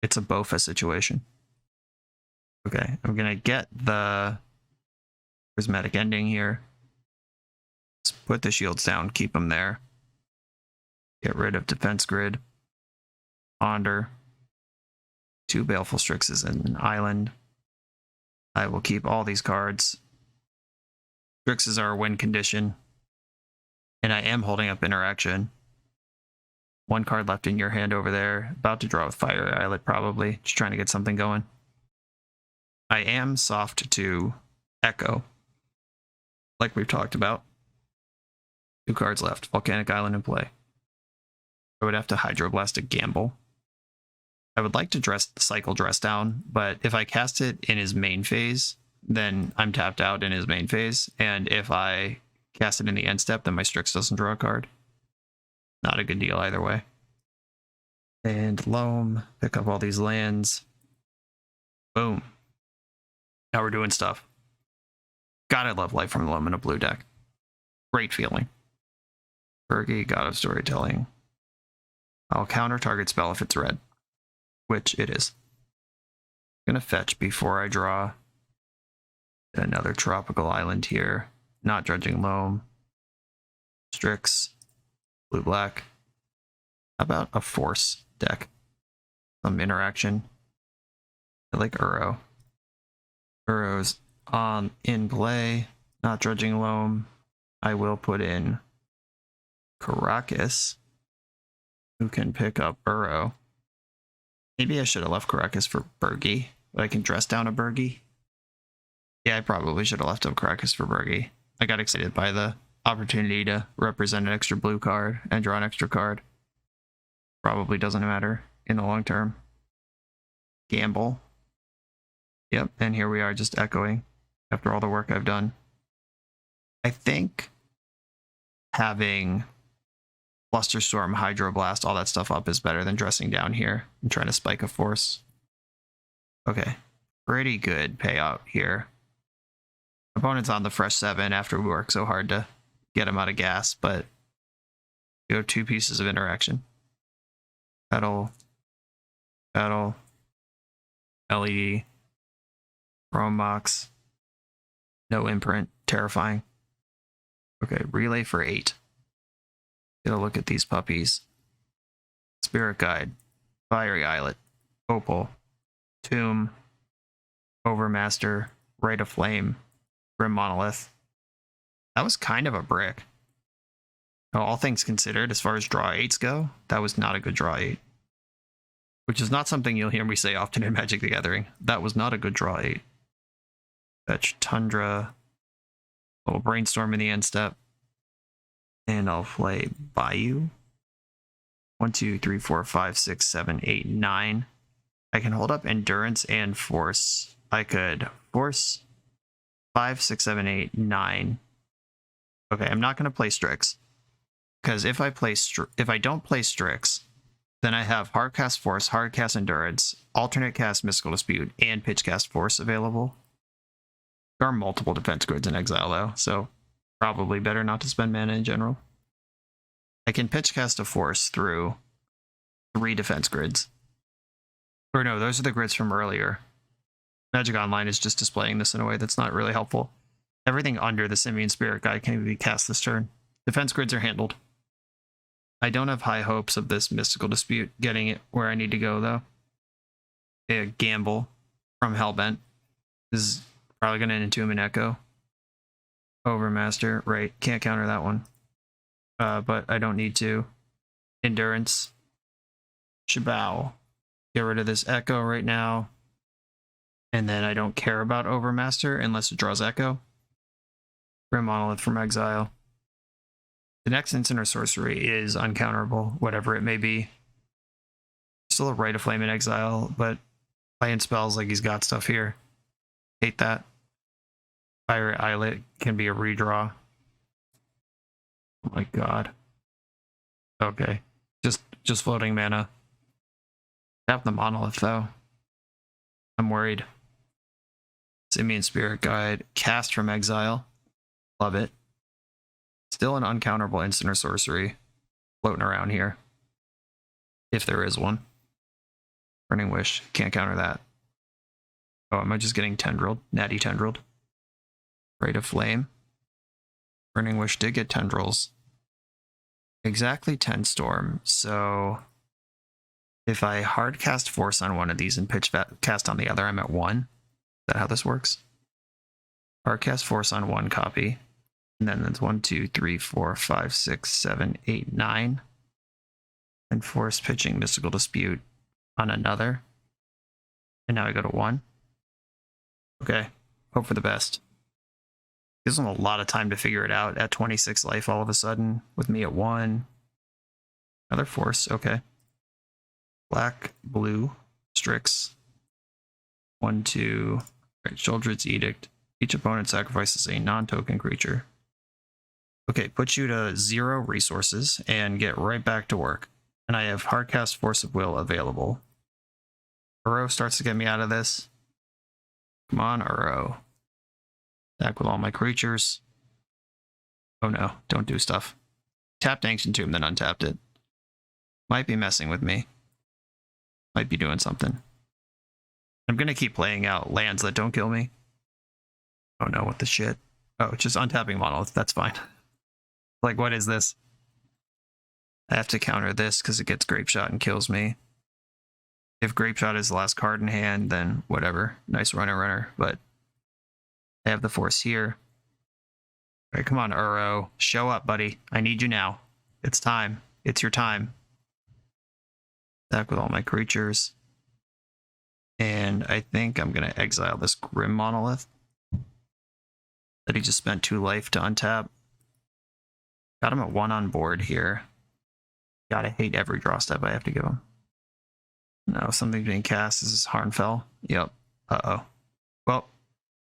It's a Bofa situation. Okay, I'm gonna get the Prismatic Ending here. Let's put the shields down, keep them there. Get rid of Defense Grid. Ponder. 2 Baleful Strixes and an Island. I will keep all these cards. Strixes are a win condition. And I am holding up Interaction. 1 card left in your hand over there. About to draw with Fire Islet probably. Just trying to get something going. I am soft to Echo. Like we've talked about. 2 cards left. Volcanic Island in play. I would have to Hydroblast a gamble. I would like to cycle Dress Down, but if I cast it in his main phase, then I'm tapped out in his main phase. And if I cast it in the end step, then my Strix doesn't draw a card. Not a good deal either way. And Loam, pick up all these lands. Boom. Now we're doing stuff. God, I love Life from the Loam in a blue deck. Great feeling. Bergie, God of Storytelling. I'll counter target spell if it's red, which it is. I'm gonna fetch before I draw another Tropical Island here. Not Dredging Loam. Strix. Blue-black. How about a Force deck? Some interaction. I like Uro. Uro's in play. Not Dredging Loam. I will put in Caracas, who can pick up Uro. Maybe I should have left Caracas for Bergie, but I can dress down a Bergie. Yeah, I probably should have left up Caracas for Bergie. I got excited by the opportunity to represent an extra blue card and draw an extra card. Probably doesn't matter in the long term. Gamble. Yep, and here we are just echoing after all the work I've done. I think having Flusterstorm, Hydroblast, all that stuff up is better than dressing down here and trying to spike a Force. Okay, pretty good payout here. Opponent's on the fresh 7 after we worked so hard to get him out of gas, but you have 2 pieces of interaction. Petal, Petal, LED, Chrome Mox, no imprint, terrifying. Okay, Relay for 8. Get a look at these puppies. Spirit Guide, Fiery Islet, Opal, Tomb, Overmaster, Rite of Flame, Grim Monolith. That was kind of a brick. Now, all things considered, as far as draw 8s go, that was not a good draw 8. Which is not something you'll hear me say often in Magic the Gathering. That was not a good draw 8. Fetch Tundra. Little Brainstorm in the end step. And I'll play Bayou. 1, 2, 3, 4, 5, 6, 7, 8, 9. I can hold up Endurance and Force. I could Force 5, 6, 7, 8, 9. Okay, I'm not going to play Strix. Because if I don't play Strix, then I have Hardcast Force, Hardcast Endurance, Alternate Cast Mystical Dispute, and Pitchcast Force available. There are multiple defense grids in Exile, though, so probably better not to spend mana in general. I can Pitchcast a Force through 3 defense grids. Or no, those are the grids from earlier. Magic Online is just displaying this in a way that's not really helpful. Everything under the Simian Spirit Guide can be cast this turn. Defense grids are handled. I don't have high hopes of this Mystical Dispute getting it where I need to go, though. A gamble from Hellbent. This is probably going to Entomb and Echo. Overmaster, right. Can't counter that one. But I don't need to. Endurance. Shabao. Get rid of this Echo right now. And then I don't care about Overmaster unless it draws Echo. Grim Monolith from exile. The next instant or sorcery is uncounterable, whatever it may be. Still a Rite of Flame in exile, but playing spells like he's got stuff here. Hate that. Pirate Islet can be a redraw. Oh my god. Okay. Just floating mana. Tap the Monolith though. I'm worried. Simian Spirit Guide. Cast from exile. Love it. Still an uncounterable instant or sorcery floating around here. If there is one. Burning Wish. Can't counter that. Oh, am I just getting tendrilled? Natty tendrilled. Rite of Flame. Burning Wish did get tendrils. Exactly 10 Storm. So if I hard cast Force on one of these and pitch cast on the other, I'm at 1. Is that how this works? Hard cast Force on one copy. And then there's 1, 2, 3, 4, 5, 6, 7, 8, 9. And Force pitching Mystical Dispute on another. And now I go to 1. Okay. Hope for the best. Gives them a lot of time to figure it out at 26 life all of a sudden, with me at 1. Another Force, okay. Black, blue, Strix. 1, 2. Right, Sheoldred's Edict. Each opponent sacrifices a non-token creature. Okay, put you to 0 resources and get right back to work. And I have Hardcast Force of Will available. Uro starts to get me out of this. Come on, Uro. Attack with all my creatures. Oh no, don't do stuff. Tapped Ancient Tomb, then untapped it. Might be messing with me. Might be doing something. I'm gonna keep playing out lands that don't kill me. Oh no, what the shit? Oh, just untapping Monolith, that's fine. Like, what is this? I have to counter this because it gets Grape Shot and kills me. If Grape Shot is the last card in hand, then whatever. Nice runner, but I have the Force here. All right, come on, Uro. Show up, buddy. I need you now. It's time. It's your time. Attack with all my creatures. And I think I'm going to exile this Grim Monolith that he just spent 2 life to untap. Got him at 1 on board here. Gotta hate every draw step I have to give him. No, something being cast. This is Harnfell. Yep. Uh-oh. Well,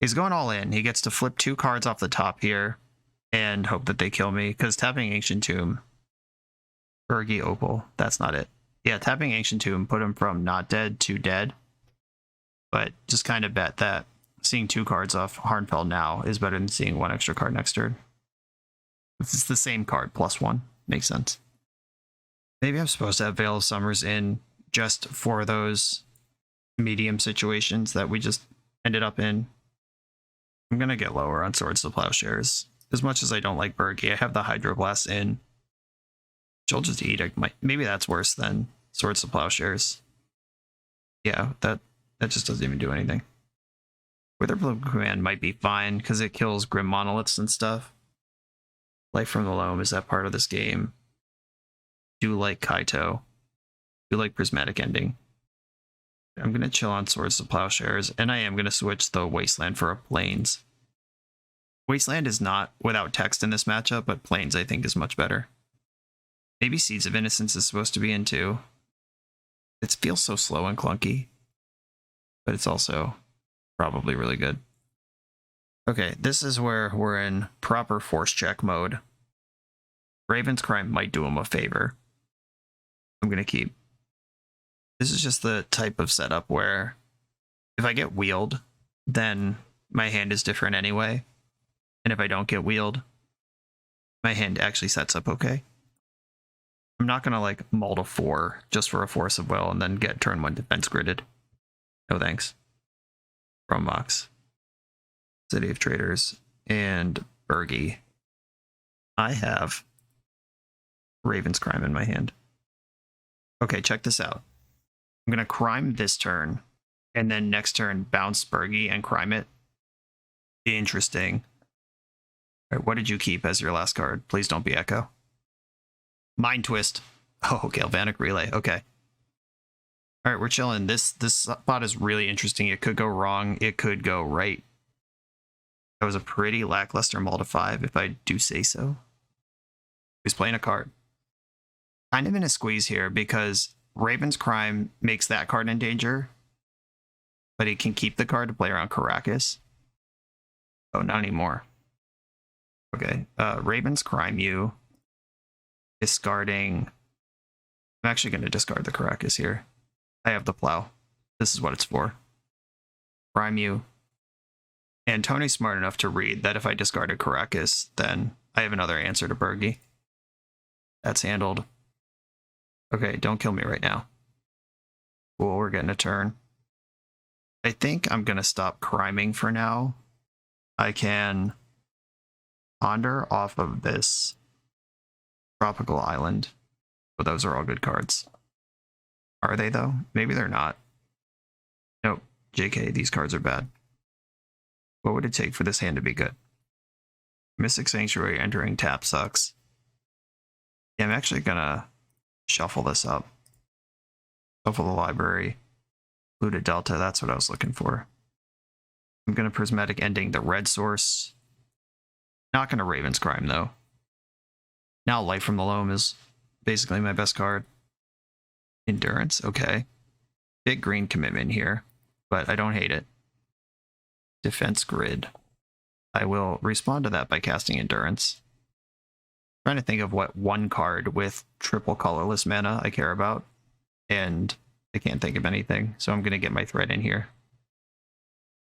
he's going all in. He gets to flip 2 cards off the top here and hope that they kill me, because tapping Ancient Tomb, Urgi Opal, that's not it. Yeah, tapping Ancient Tomb put him from not dead to dead, but just kind of bet that seeing 2 cards off Harnfell now is better than seeing 1 extra card next turn. It's the same card, +1. Makes sense. Maybe I'm supposed to have Veil of Summers in just for those medium situations that we just ended up in. I'm going to get lower on Swords to Plowshares. As much as I don't like Bergie, I have the Hydroblast in. Sheoldred's Edict, maybe that's worse than Swords to Plowshares. Yeah, that just doesn't even do anything. Witherbloom Command might be fine, because it kills Grim Monoliths and stuff. Life from the Loam, is that part of this game? Do like Kaito. Do like Prismatic Ending. I'm going to chill on Swords to Plowshares, and I am going to switch the Wasteland for a Plains. Wasteland is not without text in this matchup, but Plains I think is much better. Maybe Seeds of Innocence is supposed to be in too. It feels so slow and clunky, but it's also probably really good. Okay, this is where we're in proper force check mode. Raven's Crime might do him a favor. I'm going to keep. This is just the type of setup where if I get wheeled, then my hand is different anyway. And if I don't get wheeled, my hand actually sets up okay. I'm not going to like mull to 4 just for a Force of Will and then get turn 1 defense gridded. No thanks. from Mox, City of Traders, and Bergie. I have Raven's Crime in my hand. Okay, check this out. I'm going to crime this turn, and then next turn bounce Bergie and crime it. Interesting. All right, what did you keep as your last card? Please don't be Echo. Mind Twist. Oh, Galvanic Relay. Okay. All right, we're chilling. This spot is really interesting. It could go wrong. It could go right. That was a pretty lackluster mull to 5, if I do say so. He's playing a card. Kind of in a squeeze here because Raven's Crime makes that card in danger, but he can keep the card to play around Caracas. Oh, not anymore. Okay, Raven's Crime you. Discarding. I'm actually going to discard the Caracas here. I have the Plow. This is what it's for. Crime you. And Tony's smart enough to read that if I discarded Caracas, then I have another answer to Bergie. That's handled. Okay, don't kill me right now. Cool, we're getting a turn. I think I'm going to stop criming for now. I can ponder off of this Tropical Island. But those are all good cards. Are they, though? Maybe they're not. Nope. JK, these cards are bad. What would it take for this hand to be good? Mystic Sanctuary entering tap sucks. Yeah, I'm actually gonna shuffle this up. Shuffle the library. Looted Delta, that's what I was looking for. I'm gonna Prismatic Ending the red source. Not gonna Raven's Crime, though. Now Light from the Loam is basically my best card. Endurance, okay. Big green commitment here, but I don't hate it. Defense Grid. I will respond to that by casting Endurance. I'm trying to think of what one card with triple colorless mana I care about, and I can't think of anything, so I'm going to get my thread in here.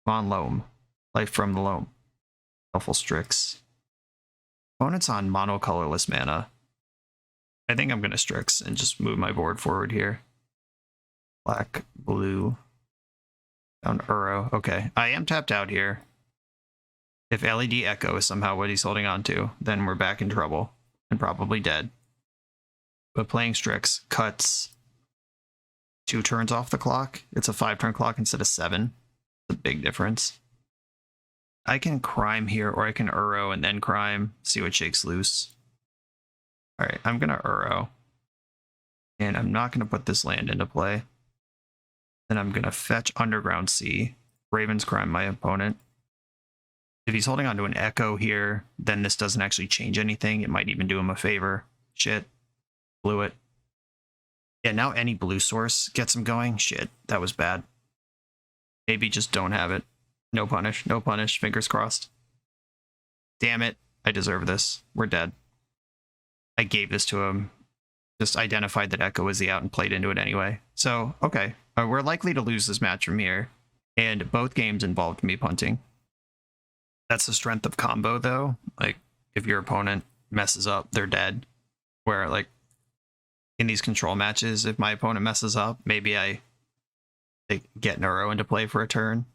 Von Loam. Life from the Loam. Helpful Strix. Opponent's on mono colorless mana. I think I'm going to Strix and just move my board forward here. Black, blue. Down Uro. Okay, I am tapped out here. If LED Echo is somehow what he's holding on to, then we're back in trouble and probably dead. But playing Strix cuts 2 turns off the clock. It's a 5-turn clock instead of 7. It's a big difference. I can crime here, or I can Uro and then crime, see what shakes loose. All right, I'm gonna Uro. And I'm not gonna put this land into play. Then I'm gonna fetch Underground Sea, Raven's Crime my opponent. If he's holding on to an Echo here, then this doesn't actually change anything. It might even do him a favor. Shit. Blew it. Yeah, now any blue source gets him going. Shit, that was bad. Maybe just don't have it. No punish, no punish, fingers crossed. Damn it, I deserve this. We're dead. I gave this to him. Just identified that Echo was the out and played into it anyway. So, okay. We're likely to lose this match from here. And both games involved me punting. That's the strength of combo, though. Like, if your opponent messes up, they're dead. Where, like, in these control matches, if my opponent messes up, maybe I get Neuro into play for a turn.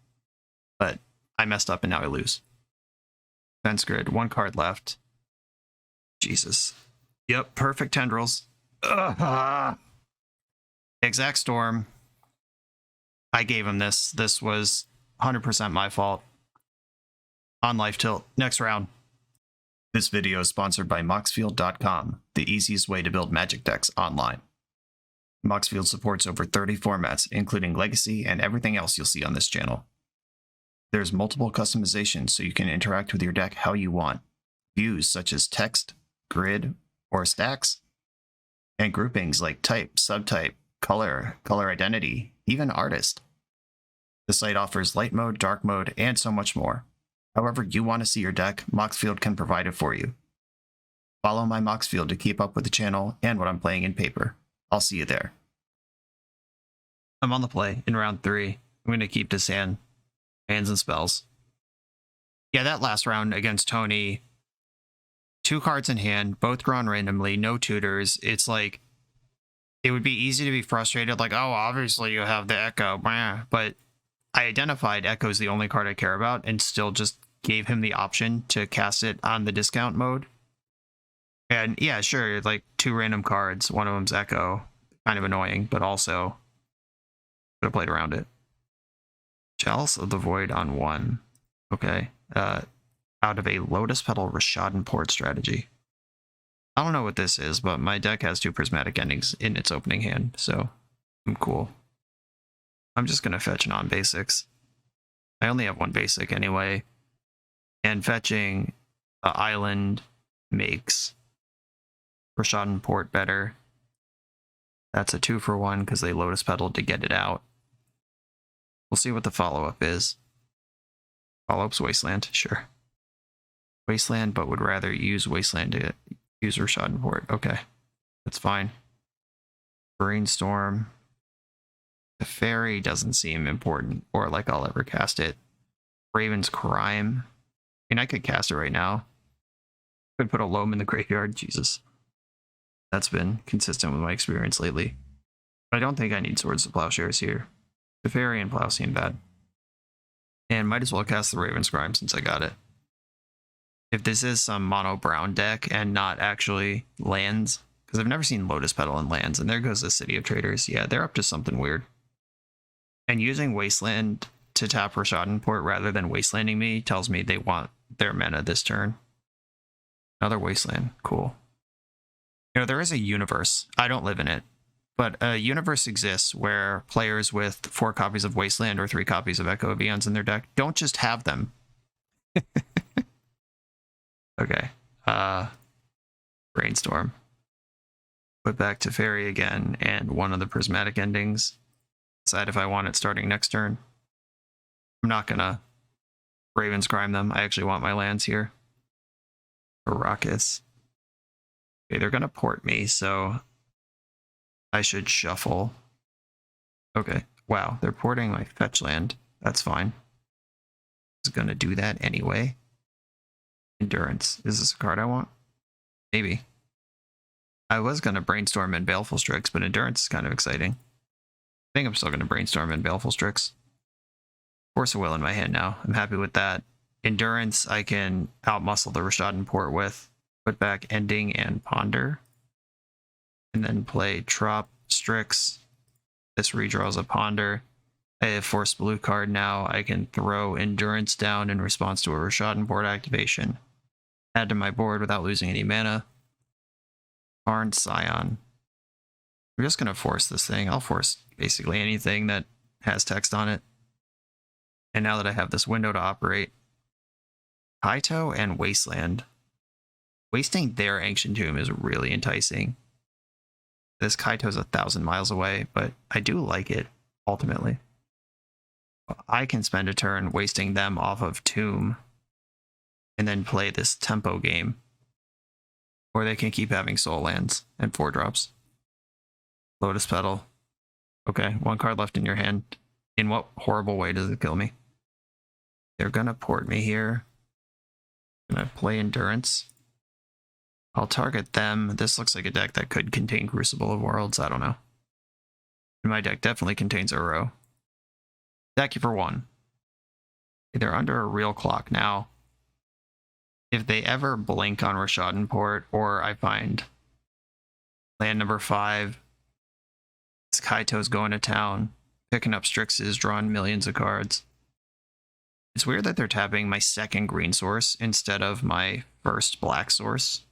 But I messed up and now I lose. Fence Grid, 1 card left. Jesus. Yep, perfect tendrils. Exact Storm. I gave him this. This was 100% my fault. On Life Tilt. Next round. This video is sponsored by Moxfield.com, the easiest way to build Magic decks online. Moxfield supports over 30 formats, including Legacy and everything else you'll see on this channel. There's multiple customizations so you can interact with your deck how you want. Views such as text, grid, or stacks, and groupings like type, subtype, color, color identity, even artist. The site offers light mode, dark mode, and so much more. However you want to see your deck, Moxfield can provide it for you. Follow my Moxfield to keep up with the channel and what I'm playing in paper. I'll see you there. I'm on the play in round 3. I'm going to keep this hand. Hands and spells. Yeah, that last round against Tony, 2 cards in hand, both drawn randomly, no tutors. It's like, it would be easy to be frustrated, like, oh, obviously you have the Echo, but I identified Echo's the only card I care about and still just gave him the option to cast it on the discount mode. And yeah, sure, like 2 random cards. One of them's Echo. Kind of annoying, but also could have played around it. Chalice of the Void on 1. Okay. Out of a Lotus Petal Rishadan Port strategy. I don't know what this is, but my deck has 2 Prismatic Endings in its opening hand, so I'm cool. I'm just going to fetch non-basics. I only have 1 basic anyway, and fetching the island makes Rishadan Port better. That's a 2-for-1 because they Lotus Petal to get it out. We'll see what the follow-up is. Follow-up's Wasteland, sure. Wasteland, but would rather use Wasteland to use Rishadan Port. Okay, that's fine. Brainstorm. The Fairy doesn't seem important, or like I'll ever cast it. Raven's Crime. I mean, I could cast it right now. Could put a Loam in the graveyard. Jesus. That's been consistent with my experience lately. But I don't think I need Swords to Plowshares here. The Fairy and Plow seem bad. And might as well cast the Raven's Crime since I got it. If this is some mono brown deck and not actually lands, because I've never seen Lotus Petal in lands, and there goes the City of Traders. Yeah, they're up to something weird. And using Wasteland to tap Rishadan Port rather than Wastelanding me tells me they want their mana this turn. Another Wasteland, cool. You know, there is a universe. I don't live in it. But a universe exists where players with 4 copies of Wasteland or 3 copies of Echo of Eons in their deck don't just have them. Okay. Brainstorm. Put back to Fairy again, and one of the Prismatic Endings. Decide if I want it starting next turn. I'm not gonna Raven's Crime them. I actually want my lands here. For Rockets. Okay, they're gonna port me, so I should shuffle. Okay. Wow, they're porting my fetch land. That's fine. I was gonna do that anyway. Endurance. Is this a card I want? Maybe. I was gonna Brainstorm and Baleful Strix, but Endurance is kind of exciting. I think I'm still gonna Brainstorm and Baleful Strix. Force of Will in my hand now. I'm happy with that. Endurance, I can outmuscle the Rishadan Port with. Put back Ending and Ponder. And then play Trop, Strix. This redraws a Ponder. I have Force Blue card now. I can throw Endurance down in response to a Rishadan Port activation. Add to my board without losing any mana. Karn Scion. I'm just going to force this thing. I'll force basically anything that has text on it. And now that I have this window to operate, Kaito and Wasteland. Wasting their Ancient Tomb is really enticing. This Kaito's 1,000 miles away, but I do like it, ultimately. I can spend a turn wasting them off of Tomb, and then play this tempo game. Or they can keep having Soul Lands and 4-drops. Lotus Petal. Okay, 1 card left in your hand. In what horrible way does it kill me? They're gonna port me here. Gonna play Endurance. I'll target them. This looks like a deck that could contain Crucible of Worlds. I don't know. And my deck definitely contains Uro. Thank you for 1. They're under a real clock now. If they ever blink on Rishadan Port, or I find land number 5, this Kaito's going to town, picking up Strixes, drawing millions of cards. It's weird that they're tapping my 2nd green source instead of my 1st black source.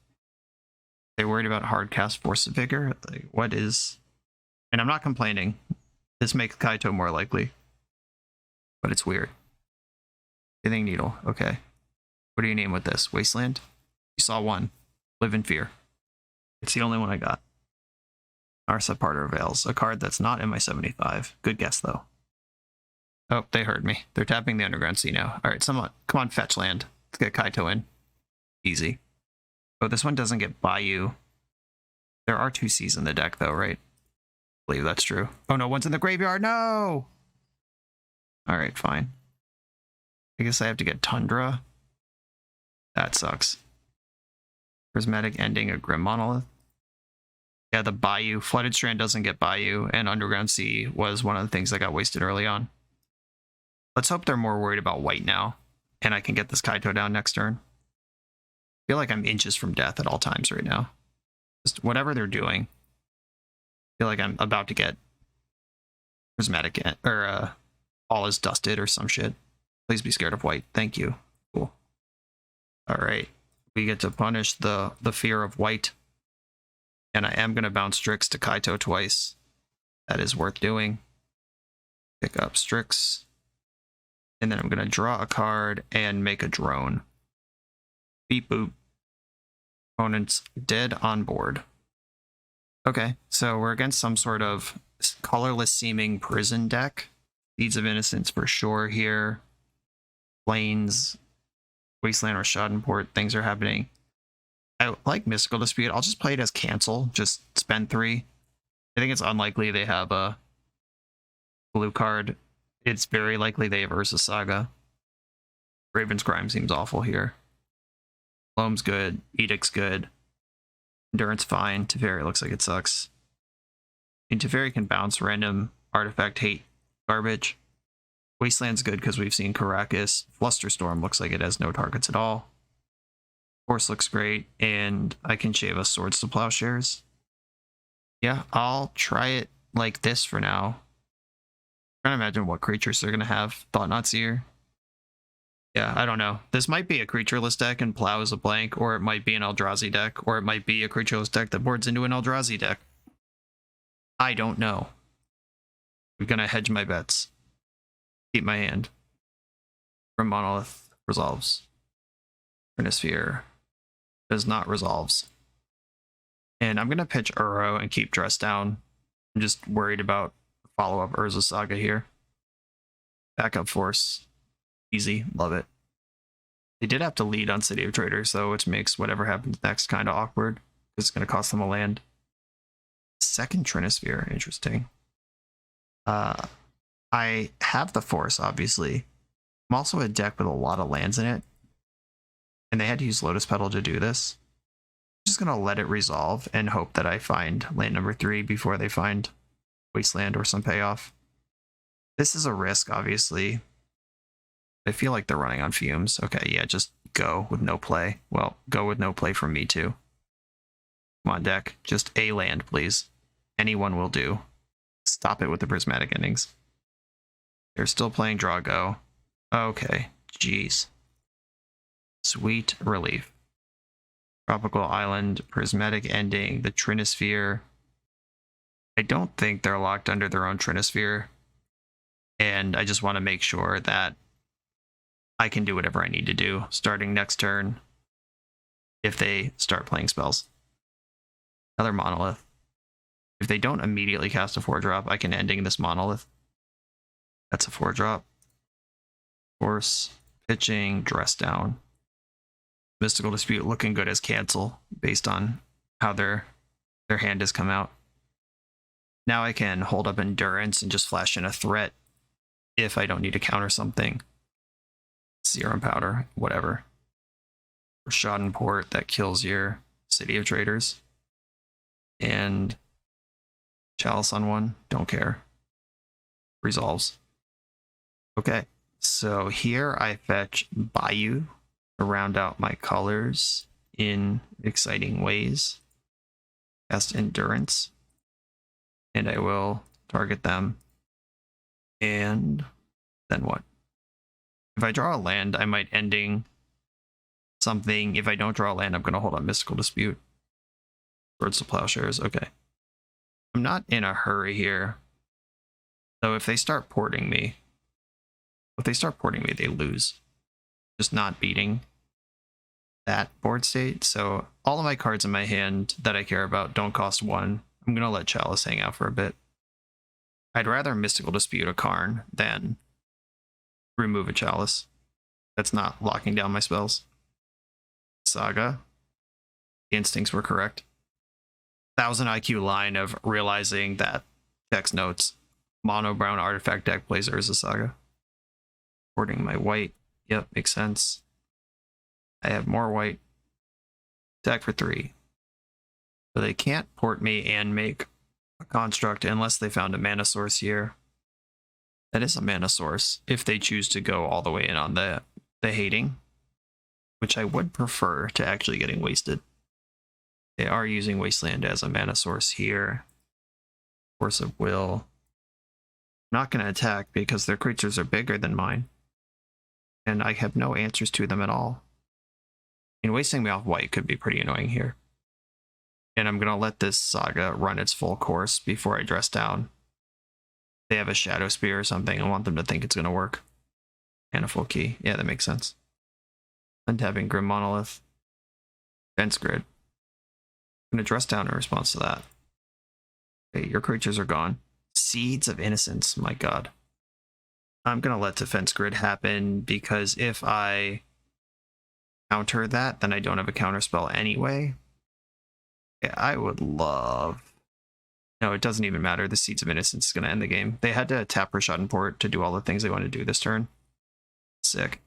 They're worried about hardcast Force of Vigor? Like, what is... And I'm not complaining. This makes Kaito more likely. But it's weird. Bathing Needle, okay. What do you name with this? Wasteland? You saw 1. Live in Fear. It's the only one I got. Arsa Parter Veils, a card that's not in my 75. Good guess, though. Oh, they heard me. They're tapping the Underground Sea now. Alright, someone, come on, fetch land. Let's get Kaito in. Easy. Oh, this one doesn't get Bayou. There are 2 Seas in the deck, though, right? I believe that's true. Oh, no, one's in the graveyard. No! Alright, fine. I guess I have to get Tundra. That sucks. Prismatic Ending, a Grim Monolith. Yeah, the Bayou. Flooded Strand doesn't get Bayou, and Underground Sea was one of the things that got wasted early on. Let's hope they're more worried about white now, and I can get this Kaito down next turn. I feel like I'm inches from death at all times right now. Just whatever they're doing. I feel like I'm about to get prismatic, or all is dusted or some shit. Please be scared of white. Thank you. Cool. Alright. We get to punish the fear of white. And I am going to bounce Strix to Kaito twice. That is worth doing. Pick up Strix. And then I'm going to draw a card and make a drone. Beep boop. Opponent's dead on board. Okay, so we're against some sort of colorless seeming prison deck. Deeds of Innocence for sure here. Plains, Wasteland or Schadenport, things are happening. I like Mystical Dispute. I'll just play it as cancel, just spend 3. I think it's unlikely they have a blue card. It's very likely they have Urza Saga. Raven's Crime seems awful here. Loam's good. Edict's good. Endurance fine. Teferi looks like it sucks. And Teferi can bounce random artifact hate garbage. Wasteland's good because we've seen Caracas. Flusterstorm looks like it has no targets at all. Force looks great, and I can shave us Swords to Plowshares. Yeah, I'll try it like this for now. I'm trying to imagine what creatures they're going to have. Thought-Knot Seer. Yeah, I don't know. This might be a creatureless deck and Plow is a blank, or it might be an Eldrazi deck, or it might be a creatureless deck that boards into an Eldrazi deck. I don't know. I'm going to hedge my bets. Keep my hand. From Monolith resolves. Trinisphere does not resolves. And I'm going to pitch Uro and keep Dress down. I'm just worried about follow-up Urza Saga here. Backup Force. Easy. Love it. They did have to lead on City of Traders, though, which makes whatever happens next kind of awkward. It's going to cost them a land. Second Trinisphere. Interesting. I have the Force, obviously. I'm also a deck with a lot of lands in it. And they had to use Lotus Petal to do this. I'm just going to let it resolve and hope that I find land number 3 before they find Wasteland or some payoff. This is a risk, obviously. I feel like they're running on fumes. Okay, yeah, just go with no play. Well, go with no play from me, too. Come on, deck. Just a land, please. Anyone will do. Stop it with the prismatic endings. They're still playing draw go. Okay, jeez. Sweet relief. Tropical Island, prismatic ending, the Trinisphere. I don't think they're locked under their own Trinisphere. And I just want to make sure that I can do whatever I need to do starting next turn if they start playing spells. Another Monolith. If they don't immediately cast a 4-drop, I can ending this Monolith. That's a 4-drop. Force, pitching, Dress down. Mystical Dispute looking good as cancel based on how their hand has come out. Now I can hold up Endurance and just flash in a threat if I don't need to counter something. Serum Powder, whatever. Or Schadenport, that kills your City of Traders. And Chalice on 1, don't care. Resolves. Okay, so here I fetch Bayou to round out my colors in exciting ways. Cast Endurance. And I will target them. And then what? If I draw a land, I might ending something. If I don't draw a land, I'm going to hold on Mystical Dispute. Swords to Plowshares. Okay. I'm not in a hurry here. So if they start porting me, they lose. Just not beating that board state. So all of my cards in my hand that I care about don't cost 1. I'm going to let Chalice hang out for a bit. I'd rather Mystical Dispute a Karn than remove a Chalice. That's not locking down my spells. Saga. The instincts were correct. 1000 IQ line of realizing that text notes. Mono brown artifact deck plays Urza Saga. Porting my white. Yep, makes sense. I have more white. Attack for 3. So they can't port me and make a construct unless they found a mana source here. That is a mana source if they choose to go all the way in on the hating, which I would prefer to actually getting wasted. They are using Wasteland as a mana source here. Force of Will. I'm not going to attack because their creatures are bigger than mine. And I have no answers to them at all. And wasting me off white could be pretty annoying here. And I'm going to let this saga run its full course before I dress down. They have a Shadow Spear or something. I want them to think it's going to work. And a full key. Yeah, that makes sense. Untapping Grim Monolith. Fence Grid. I'm going to dress down in response to that. Okay, your creatures are gone. Seeds of Innocence. My god. I'm going to let Defense Grid happen because if I counter that, then I don't have a counter spell anyway. Yeah, I would love... No, it doesn't even matter. The Seeds of Innocence is going to end the game. They had to tap Rashad and Port to do all the things they wanted to do this turn. Sick.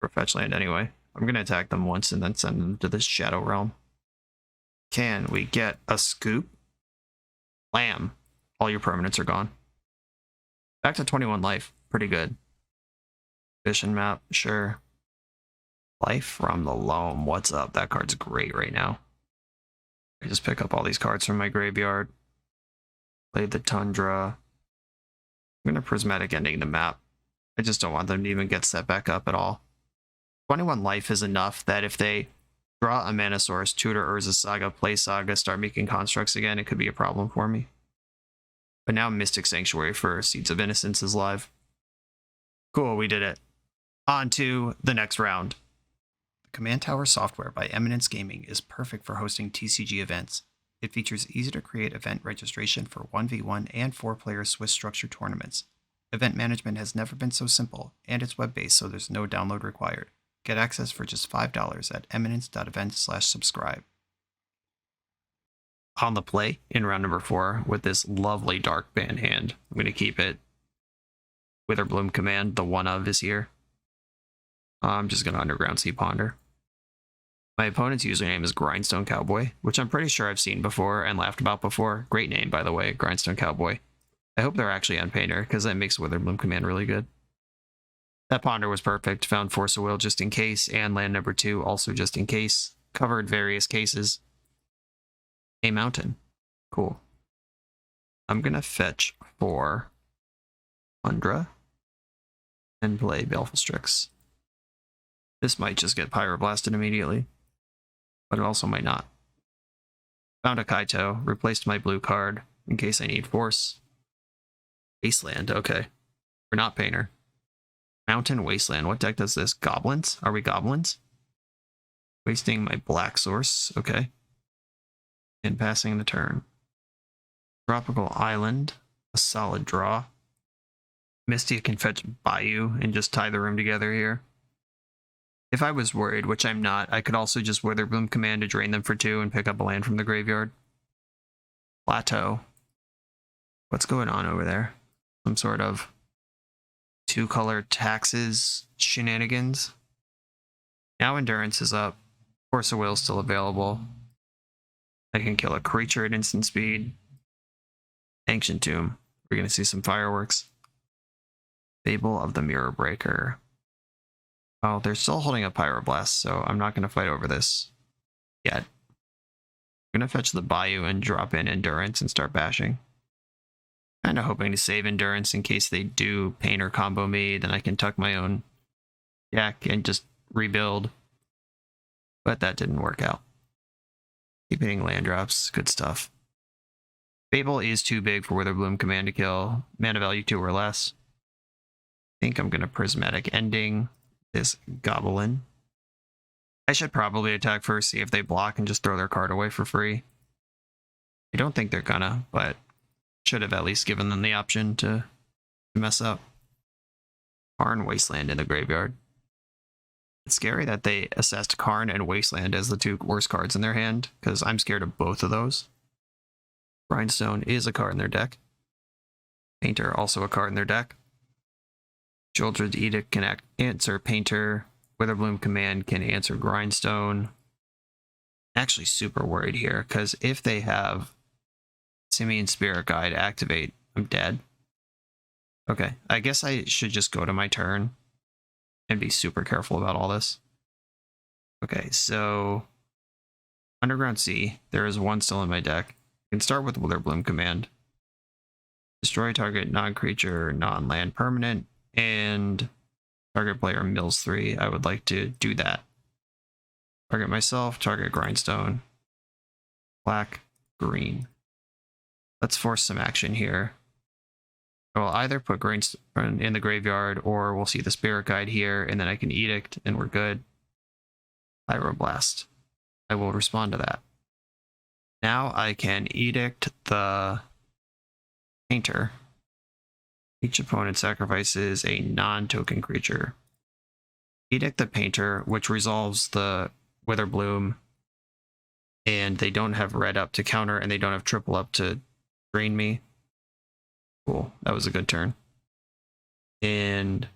For fetch land anyway. I'm going to attack them once and then send them to this Shadow Realm. Can we get a scoop? Lamb. All your permanents are gone. Back to 21 life. Pretty good. Vision map, sure. Life from the Loam. What's up? That card's great right now. I just pick up all these cards from my graveyard. Play the Tundra. I'm going to Prismatic Ending the map. I just don't want them to even get set back up at all. 21 life is enough that if they draw a mana source, tutor Urza's Saga, play Saga, start making constructs again, it could be a problem for me. But now Mystic Sanctuary for Seeds of Innocence is live. Cool, we did it. On to the next round. The Command Tower software by Eminence Gaming is perfect for hosting TCG events. It features easy to create event registration for 1v1 and 4-player Swiss structured tournaments. Event management has never been so simple, and it's web-based, so there's no download required. Get access for just $5 at eminence.event/subscribe. On the play in round number 4 with this lovely Dark Band hand. I'm going to keep it. Witherbloom Command, the one of is here. I'm just going to Underground Sea Ponder. My opponent's username is Grindstone Cowboy, which I'm pretty sure I've seen before and laughed about before. Great name, by the way, Grindstone Cowboy. I hope they're actually on Painter, because that makes Witherbloom Command really good. That Ponder was perfect. Found Force of Will just in case, and land number 2 also just in case. Covered various cases. A mountain. Cool. I'm going to fetch for Tundra and play Baleful Strix. This might just get Pyroblasted immediately, but it also might not. Found a Kaito, replaced my blue card in case I need Force. Wasteland, okay. We're not Painter. Mountain Wasteland, what deck does this? Goblins? Are we Goblins? Wasting my black source, okay. And passing the turn. Tropical Island, a solid draw. Misty can fetch Bayou and just tie the room together here. If I was worried, which I'm not, I could also just Witherbloom Command to drain them for 2 and pick up a land from the graveyard. Plateau. What's going on over there? Some sort of 2-color taxes shenanigans. Now Endurance is up. Force of Will is still available. I can kill a creature at instant speed. Ancient Tomb. We're going to see some fireworks. Fable of the Mirror Breaker. Oh, they're still holding a Pyroblast, so I'm not going to fight over this yet. I'm going to fetch the Bayou and drop in Endurance and start bashing. Kind of hoping to save Endurance in case they do Painter combo me, then I can tuck my own deck and just rebuild. But that didn't work out. Keep hitting land drops, good stuff. Fable is too big for Witherbloom Command to kill. Mana value 2 or less. I think I'm going to Prismatic Ending this Goblin. I should probably attack first, see if they block, and just throw their card away for free. I don't think they're gonna, but should have at least given them the option to mess up. Karn Wasteland in the graveyard. It's scary that they assessed Karn and Wasteland as the 2 worst cards in their hand, because I'm scared of both of those. Grindstone is a card in their deck. Painter, also a card in their deck. Children's Edict can answer Painter. Witherbloom Command can answer Grindstone. Actually super worried here, because if they have Simian Spirit Guide activate, I'm dead. Okay, I guess I should just go to my turn and be super careful about all this. Okay, so Underground Sea, there is one still in my deck. I can start with Witherbloom command. Destroy target non-creature, non-land permanent, and target player mills 3. I would like to do that. Target myself, target Grindstone. Black, green. Let's force some action here. I'll either put Grindstone in the graveyard, or we'll see the Spirit Guide here, and then I can Edict, and we're good. Pyroblast. I will respond to that. Now I can Edict the Painter. Each opponent sacrifices a non-token creature. Edict the Painter, which resolves the Witherbloom, and they don't have red up to counter, and they don't have triple up to drain me. Cool, that was a good turn. And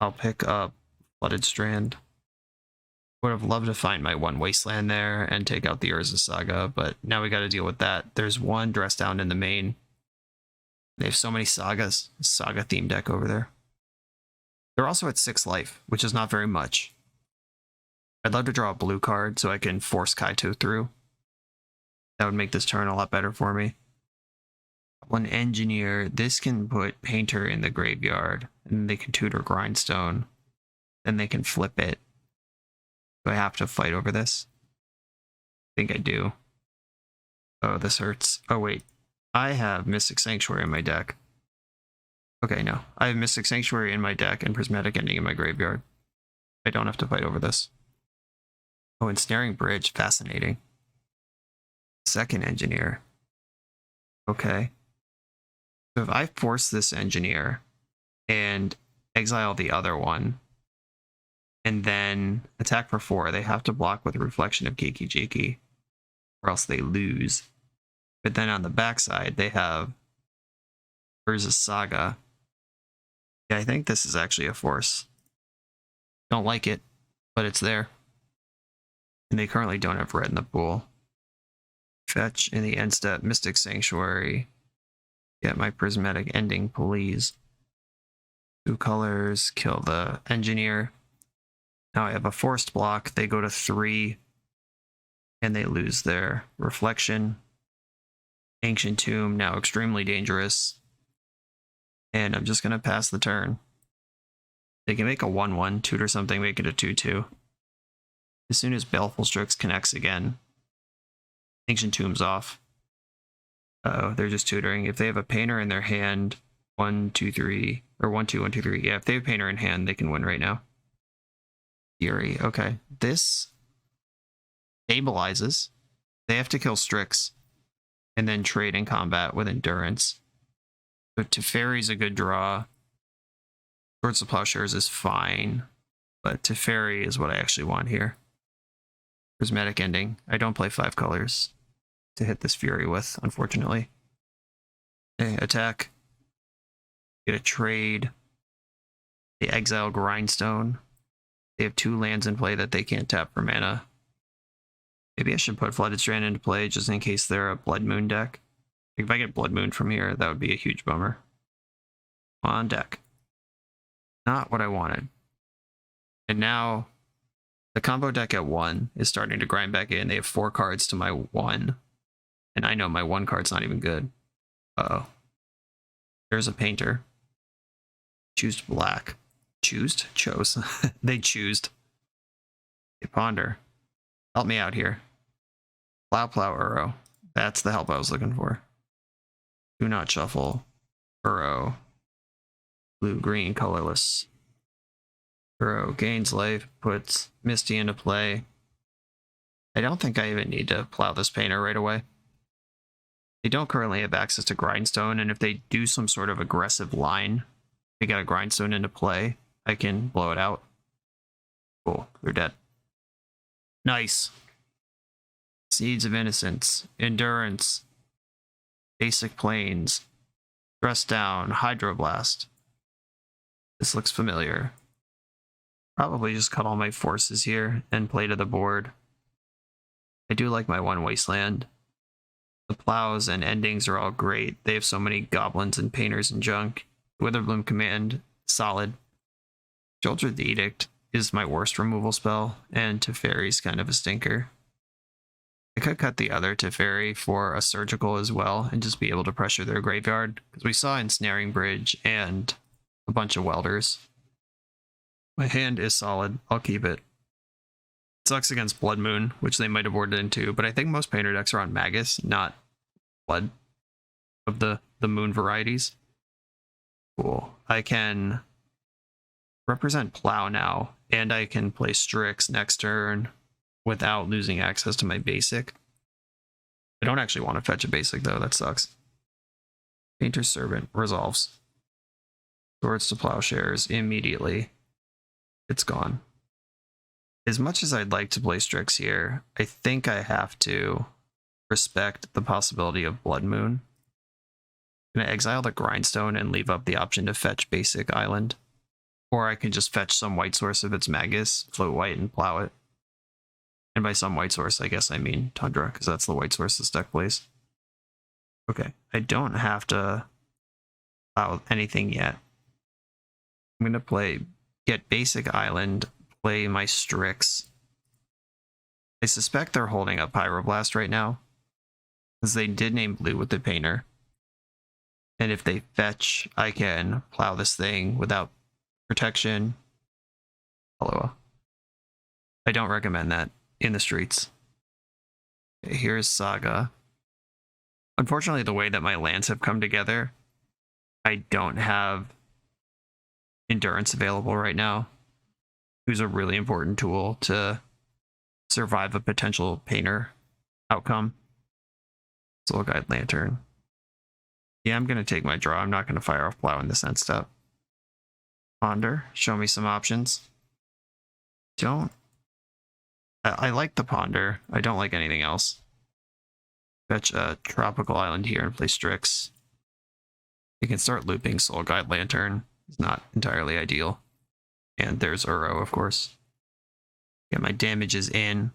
I'll pick up Flooded Strand. Would have loved to find my one Wasteland there and take out the Urza Saga, but now we got to deal with that. There's one Dress Down in the main. They have so many sagas. Saga themed deck over there. They're also at 6 life, which is not very much. I'd love to draw a blue card so I can force Kaito through. That would make this turn a lot better for me. One Engineer, this can put Painter in the graveyard, and they can tutor Grindstone. Then they can flip it. Do I have to fight over this? I think I do. Oh, this hurts. Oh, wait. I have Mystic Sanctuary in my deck. Okay, no. I have Mystic Sanctuary in my deck and Prismatic Ending in my graveyard. I don't have to fight over this. Oh, Ensnaring Bridge. Fascinating. Second Engineer. Okay. So if I force this Engineer and exile the other one, and then attack for 4, they have to block with Reflection of Geeky Jakey, or else they lose. But then on the backside, they have Urza Saga. Yeah, I think this is actually a force. Don't like it, but it's there. And they currently don't have red in the pool. Fetch in the end step, Mystic Sanctuary. Get my Prismatic Ending, please. 2 colors, kill the Engineer. Now I have a forced block. They go to 3, and they lose their Reflection. Ancient Tomb, now extremely dangerous. And I'm just going to pass the turn. They can make a 1-1, tutor something, make it a 2-2. As soon as Baleful Strix connects again, Ancient Tomb's off. Uh-oh, they're just tutoring. If they have a Painter in their hand, 1, 2, 3, or 1, 2, 1, 2, 3. Yeah, if they have Painter in hand, they can win right now. Fury, okay. This stabilizes. They have to kill Strix and then trade in combat with Endurance. So Teferi's a good draw. Swords of Plowshares is fine, but Teferi is what I actually want here. Prismatic Ending. I don't play 5 colors to hit this Fury with, unfortunately. Okay, attack. Get a trade. They exile Grindstone. They have 2 lands in play that they can't tap for mana. Maybe I should put Flooded Strand into play just in case they're a Blood Moon deck. If I get Blood Moon from here, that would be a huge bummer. On deck. Not what I wanted. And now the combo deck at 1 is starting to grind back in. They have 4 cards to my 1. And I know my 1 card's not even good. Uh-oh. There's a Painter. Choose black. Chose. They choosed. They ponder. Help me out here. Plow Uro. That's the help I was looking for. Do not shuffle. Uro. Blue, green, colorless. Uro gains life, puts Misty into play. I don't think I even need to plow this Painter right away. They don't currently have access to Grindstone, and if they do some sort of aggressive line, they got a Grindstone into play, I can blow it out. Cool, they're dead. Nice. Seeds of Innocence, Endurance, Basic Plains, Dress Down, Hydroblast. This looks familiar. Probably just cut all my forces here and play to the board. I do like my 1 Wasteland. The plows and endings are all great. They have so many goblins and painters and junk. Witherbloom Command, solid. Shelter the Edict is my worst removal spell, and Teferi's kind of a stinker. I could cut the other Teferi for a Surgical as well, and just be able to pressure their graveyard, because we saw Ensnaring Bridge and a bunch of Welders. My hand is solid, I'll keep it. It sucks against Blood Moon, which they might have boarded into, but I think most Painter decks are on Magus, not Blood, of the Moon varieties. Cool. I can represent Plow now, and I can play Strix next turn without losing access to my basic. I don't actually want to fetch a basic though, that sucks. Painter's Servant resolves. Swords to Plowshares immediately. It's gone. As much as I'd like to play Strix here, I think I have to respect the possibility of Blood Moon. I'm going to exile the Grindstone and leave up the option to fetch basic island. Or I can just fetch some white source if it's Magus, float white and plow it. And by some white source, I guess I mean Tundra, because that's the white source this deck plays. Okay, I don't have to plow anything yet. I'm going to get basic island, play my Strix. I suspect they're holding up Pyroblast right now, because they did name blue with the Painter. And if they fetch, I can plow this thing without protection. Hello. I don't recommend that in the streets. Okay, here's Saga. Unfortunately, the way that my lands have come together, I don't have Endurance available right now, who's a really important tool to survive a potential Painter outcome. Soul Guide Lantern. Yeah, I'm going to take my draw. I'm not going to fire off Plow in this end step. Ponder. Show me some options. I like the Ponder. I don't like anything else. Fetch a Tropical Island here and play Strix. You can start looping Soul Guide Lantern. It's not entirely ideal. And there's Uro, of course. Get my damages in.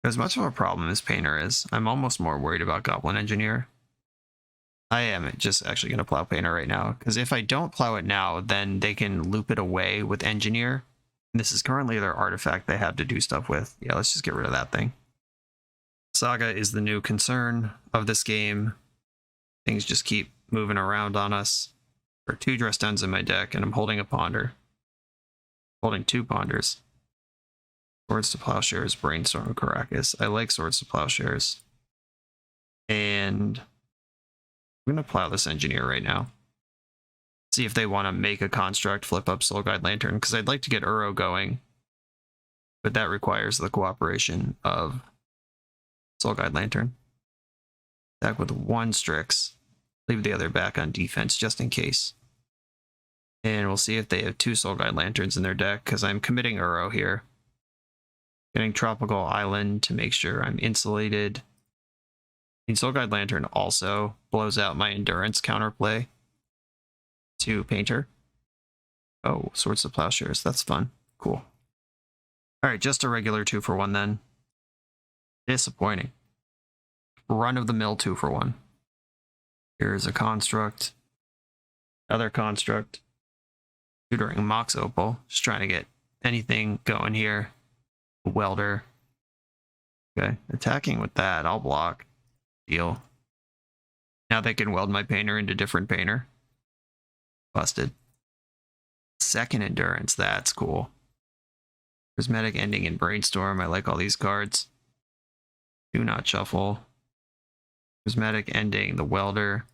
As much of a problem as Painter is, I'm almost more worried about Goblin Engineer. I am just actually going to plow Painter right now, because if I don't plow it now, then they can loop it away with Engineer. And this is currently their artifact they have to do stuff with. Yeah, let's just get rid of that thing. Saga is the new concern of this game. Things just keep moving around on us. There are 2 Dress Downs in my deck, and I'm holding a Ponder. Holding 2 Ponders. Swords to Plowshares, Brainstorm, Caracas. I like Swords to Plowshares. And I'm going to plow this Engineer right now. See if they want to make a construct, flip up Soul Guide Lantern, because I'd like to get Uro going. But that requires the cooperation of Soul Guide Lantern. Attack with 1 Strix. Leave the other back on defense just in case. And we'll see if they have 2 Soul Guide Lanterns in their deck, because I'm committing Uro here. Getting Tropical Island to make sure I'm insulated. And Soul Guide Lantern also blows out my Endurance counterplay to Painter. Oh, Swords to Plowshares. That's fun. Cool. Alright, just a regular 2-for-1 then. Disappointing. Run-of-the-mill 2-for-1. Here's a construct. Other construct. Tutoring Mox Opal. Just trying to get anything going here. A welder. Okay, attacking with that. I'll block. Deal. Now they can weld my Painter into different Painter. Busted. Second Endurance. That's cool. Prismatic Ending in Brainstorm. I like all these cards. Do not shuffle. Prismatic Ending, the Welder.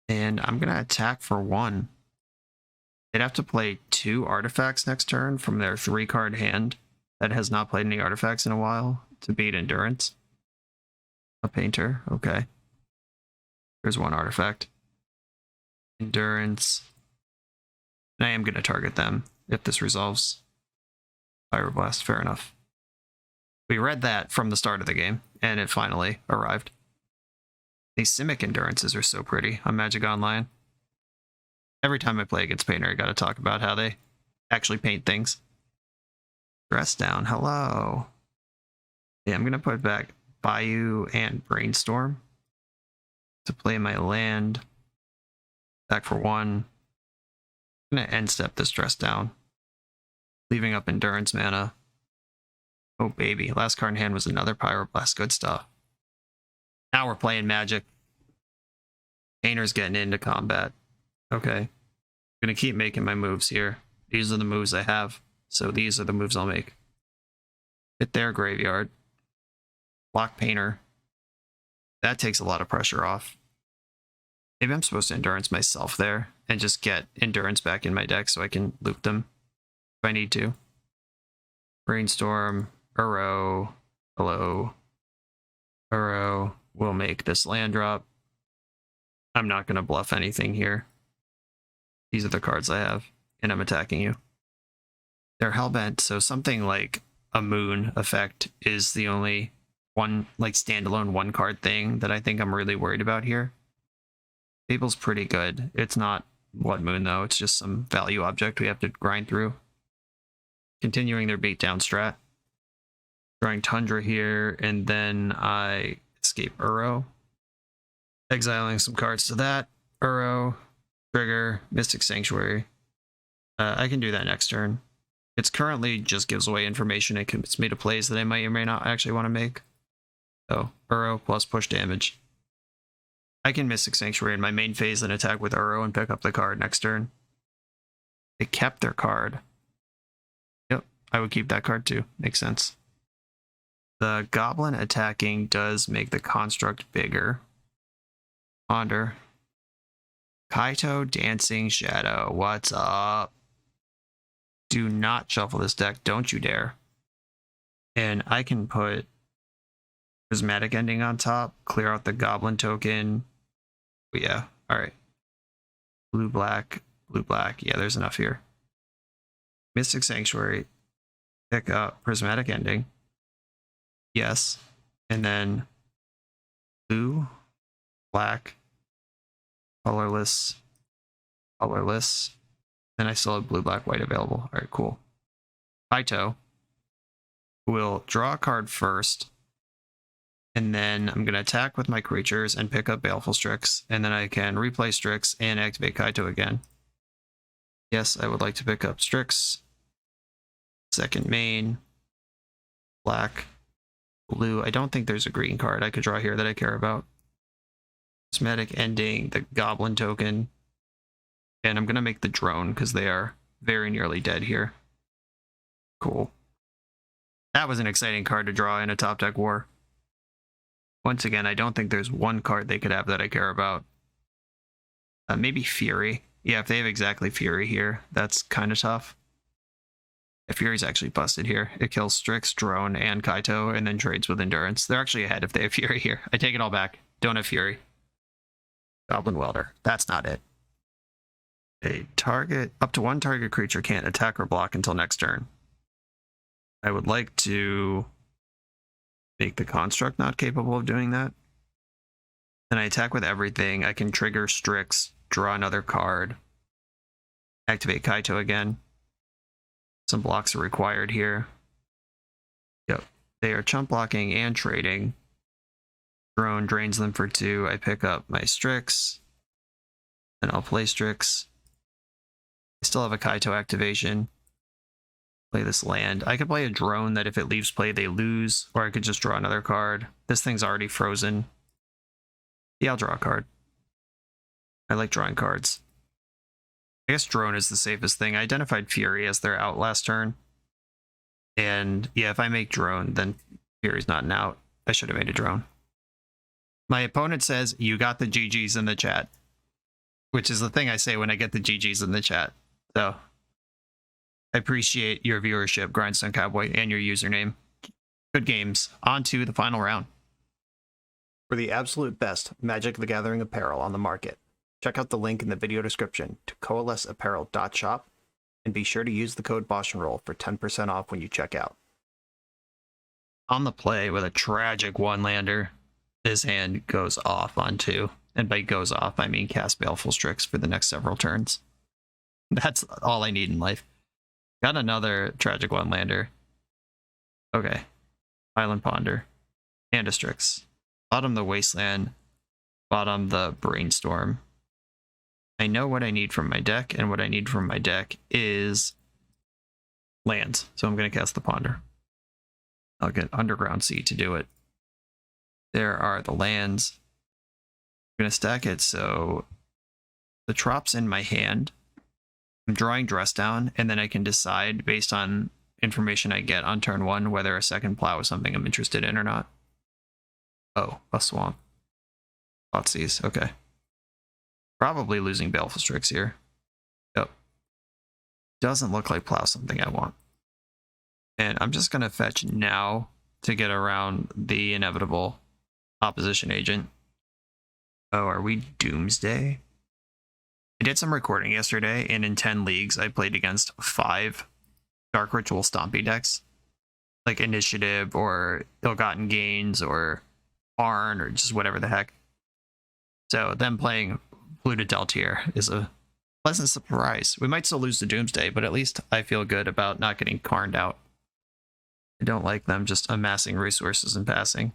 And I'm going to attack for 1. They'd have to play 2 artifacts next turn from their 3-card hand that has not played any artifacts in a while to beat Endurance. A Painter, okay. There's 1 artifact. Endurance. And I am going to target them if this resolves. Pyroblast, fair enough. We read that from the start of the game, and it finally arrived. These Simic Endurances are so pretty on Magic Online. Every time I play against Painter, I gotta talk about how they actually paint things. Dress Down, hello. Yeah, I'm gonna put back Bayou and Brainstorm to play my land. Back for 1. I'm gonna end step this stress down, leaving up endurance mana. Oh baby, last card in hand was another Pyroblast. Good stuff. Now we're playing Magic. Painter's getting into combat. Okay. I'm gonna keep making my moves here. These are the moves I have, so these are the moves I'll make. Hit their graveyard. Block Painter. That takes a lot of pressure off. Maybe I'm supposed to endurance myself there and just get endurance back in my deck so I can loop them if I need to. Brainstorm, Uro, hello. Uro will make this land drop. I'm not going to bluff anything here. These are the cards I have, and I'm attacking you. They're Hellbent, so something like a Moon effect is the only one, like, standalone one card thing that I think I'm really worried about here. Fable's pretty good. It's not Blood Moon, though. It's just some value object we have to grind through. Continuing their beatdown strat. Drawing Tundra here, and then I escape Uro. Exiling some cards to that. Uro, trigger, Mystic Sanctuary. I can do that next turn. It's currently just gives away information. It commits me to plays that I might or may not actually want to make. So, Uro plus push damage. I can Mystic Sanctuary in my main phase and attack with Uro and pick up the card next turn. They kept their card. Yep, I would keep that card too. Makes sense. The Goblin attacking does make the construct bigger. Ponder. Kaito Dancing Shadow. What's up? Do not shuffle this deck. Don't you dare. And I can put Prismatic Ending on top. Clear out the Goblin token. But yeah. Alright. Blue, black. Blue, black. Yeah, there's enough here. Mystic Sanctuary. Pick up Prismatic Ending. Yes. And then blue, black, colorless, colorless. And I still have blue, black, white available. All right, cool. Kaito will draw a card first. And then I'm going to attack with my creatures and pick up Baleful Strix. And then I can replay Strix and activate Kaito again. Yes, I would like to pick up Strix. Second main. Black. Blue. I don't think there's a green card I could draw here that I care about. Prismatic Ending, the Goblin token. And I'm going to make the drone because they are very nearly dead here. Cool. That was an exciting card to draw in a top deck war. Once again, I don't think there's one card they could have that I care about. Maybe Fury. Yeah, if they have exactly Fury here, that's kind of tough. If Fury's actually busted here. It kills Strix, Drone, and Kaito, and then trades with Endurance. They're actually ahead if they have Fury here. I take it all back. Don't have Fury. Goblin Welder. That's not it. A target, up to one target creature can't attack or block until next turn. I would like to make the construct not capable of doing that. Then I attack with everything. I can trigger Strix, draw another card, activate Kaito again. Some blocks are required here. Yep, they are chump blocking and trading. Drone drains them for 2. I pick up my Strix. Then I'll play Strix. I still have a Kaito activation. Play this land. I could play a drone that if it leaves play, they lose. Or I could just draw another card. This thing's already frozen. Yeah, I'll draw a card. I like drawing cards. I guess drone is the safest thing. I identified Fury as their out last turn. And yeah, if I make drone, then Fury's not an out. I should have made a drone. My opponent says, you got the GGs in the chat. Which is the thing I say when I get the GGs in the chat. So, I appreciate your viewership, Grindstone Cowboy, and your username. Good games. On to the final round. For the absolute best Magic the Gathering apparel on the market, check out the link in the video description to coalesceapparel.shop, and be sure to use the code BoshNRoll for 10% off when you check out. On the play with a tragic one-lander, his hand goes off on 2. And by goes off, I mean cast Baleful Strix for the next several turns. That's all I need in life. Got another tragic one-lander. Okay. Island Ponder. And a Strix. Bottom the Wasteland. Bottom the Brainstorm. I know what I need from my deck, and what I need from my deck is lands. So I'm going to cast the Ponder. I'll get Underground Sea to do it. There are the lands. I'm going to stack it so the trop's in my hand. I'm drawing Dress Down, and then I can decide based on information I get on turn 1 whether a second plow is something I'm interested in or not. Oh, a swamp. Thoughtseize, okay. Probably losing Baleful Strix here. Yep. Doesn't look like plow something I want. And I'm just going to fetch now to get around the inevitable opposition agent. Oh, are we Doomsday? I did some recording yesterday, and in 10 leagues, I played against 5 Dark Ritual Stompy decks. Like Initiative, or Ill-Gotten Gains, or Barn, or just whatever the heck. So them playing Polluted Deltier is a pleasant surprise. We might still lose to Doomsday, but at least I feel good about not getting carned out. I don't like them just amassing resources and passing.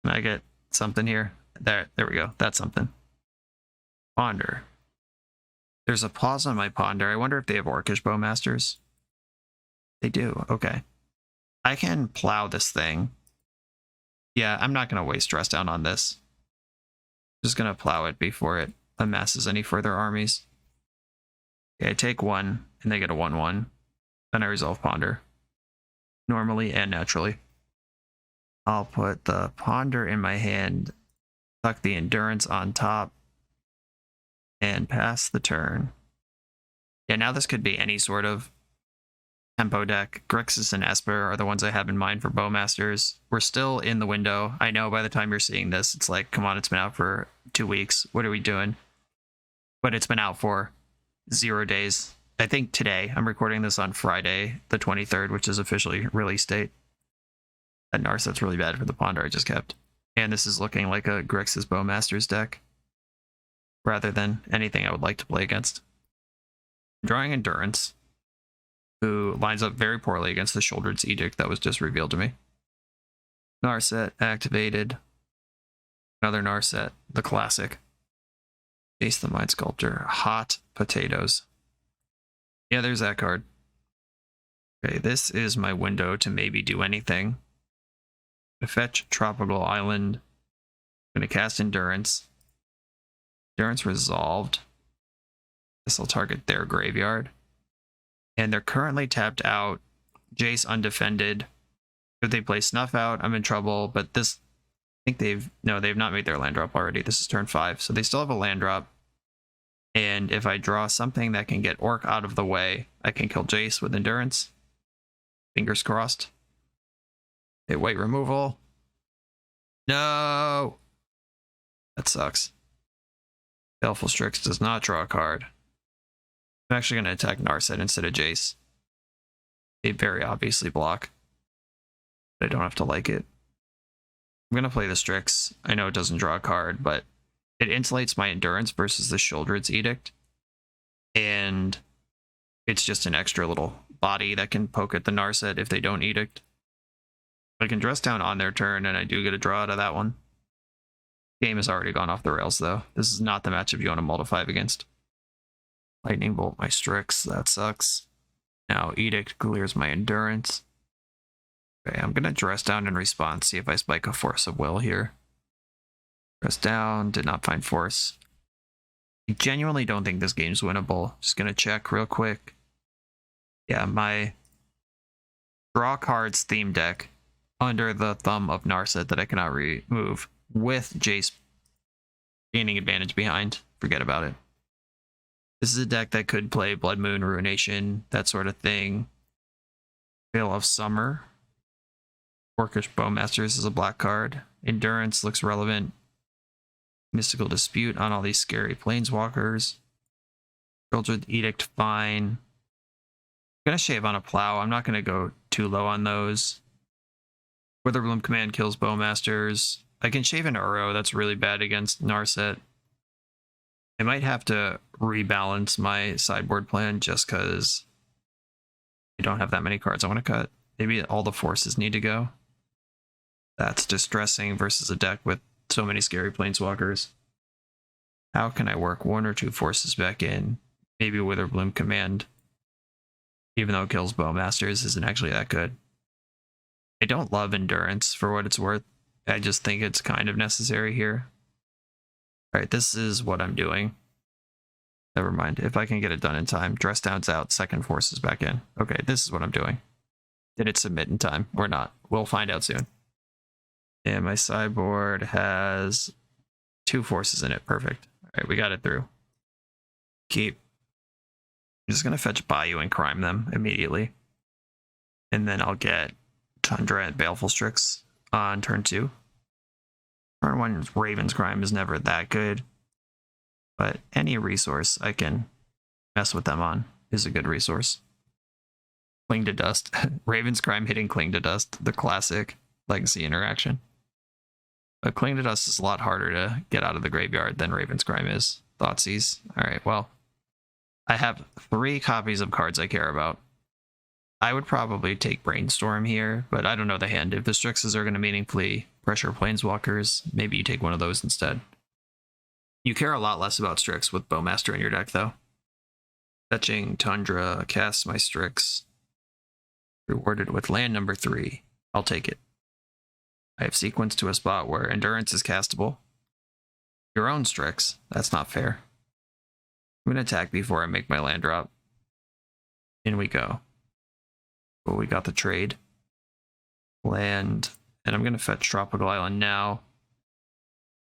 Can I get something here? There we go. That's something. Ponder. There's a pause on my Ponder. I wonder if they have Orcish Bowmasters. They do. Okay. I can plow this thing. Yeah, I'm not going to waste Dress Down on this. Just going to plow it before it amasses any further armies. Okay, I take 1, and they get a 1/1. Then I resolve Ponder. Normally and naturally. I'll put the Ponder in my hand, tuck the Endurance on top, and pass the turn. Yeah, now this could be any sort of tempo deck. Grixis and Esper are the ones I have in mind for Bowmasters. We're still in the window. I know by the time you're seeing this, it's like, come on, it's been out for 2 weeks. What are we doing? But it's been out for 0 days. I think today. I'm recording this on Friday, the 23rd, which is officially release date. That Narset's really bad for the Ponder I just kept. And this is looking like a Grixis Bowmasters deck, rather than anything I would like to play against. Drawing Endurance, who lines up very poorly against the Shouldered's Edict that was just revealed to me. Narset activated. Another Narset, the classic. Ace the Mind Sculptor. Hot potatoes. Yeah, there's that card. Okay, this is my window to maybe do anything. Fetch Tropical Island. I'm going to cast Endurance. Endurance resolved. This will target their graveyard. And they're currently tapped out. Jace undefended. If they play Snuff out, I'm in trouble. But this, I think they've not made their land drop already. This is turn 5, so they still have a land drop. And if I draw something that can get Orc out of the way, I can kill Jace with Endurance. Fingers crossed. Okay, white removal. No! That sucks. Baleful Strix does not draw a card. I'm actually going to attack Narset instead of Jace. They very obviously block. But I don't have to like it. I'm going to play the Strix. I know it doesn't draw a card, but it insulates my Endurance versus the Shouldered's Edict. And it's just an extra little body that can poke at the Narset if they don't Edict. I can Dress Down on their turn, and I do get a draw out of that one. Game has already gone off the rails, though. This is not the matchup you want to mull 5 against. Lightning Bolt my Strix, that sucks. Now Edict clears my Endurance. Okay, I'm going to Dress Down in response, see if I spike a Force of Will here. Dress Down, did not find Force. I genuinely don't think this game's winnable. Just going to check real quick. Yeah, my draw cards theme deck under the thumb of Narset that I cannot remove with Jace gaining advantage behind. Forget about it. This is a deck that could play Blood Moon, Ruination, that sort of thing. Veil of Summer. Orcish Bowmasters is a black card. Endurance looks relevant. Mystical Dispute on all these scary Planeswalkers. Shouldered Edict, fine. I'm going to shave on a Plow. I'm not going to go too low on those. Witherbloom Command kills Bowmasters. I can shave an Uro. That's really bad against Narset. I might have to rebalance my sideboard plan just because I don't have that many cards I want to cut. Maybe all the forces need to go. That's distressing versus a deck with so many scary Planeswalkers. How can I work 1 or 2 forces back in? Maybe Witherbloom Command, even though it kills Bowmasters, isn't actually that good. I don't love Endurance for what it's worth. I just think it's kind of necessary here. Alright, this is what I'm doing. Never mind. If I can get it done in time. Dress Down's out, second forces back in. Okay, this is what I'm doing. Did it submit in time or not? We'll find out soon. And my sideboard has 2 forces in it. Perfect. Alright, we got it through. Keep. I'm just going to fetch Bayou and crime them immediately. And then I'll get Tundra and Baleful Strix on turn 2. Turn 1 Raven's Crime is never that good. But any resource I can mess with them on is a good resource. Cling to Dust. Raven's Crime hitting Cling to Dust. The classic legacy interaction. But Cling to Dust is a lot harder to get out of the graveyard than Raven's Crime is. Thoughtseize. Alright, well. I have 3 copies of cards I care about. I would probably take Brainstorm here, but I don't know the hand. If the Strixes are going to meaningfully pressure Planeswalkers, maybe you take one of those instead. You care a lot less about Strix with Bowmaster in your deck, though. Fetching Tundra, cast my Strix. Rewarded with land number 3. I'll take it. I have sequenced to a spot where Endurance is castable. Your own Strix. That's not fair. I'm going to attack before I make my land drop. In we go. Well, we got the trade. Land. And I'm going to fetch Tropical Island now.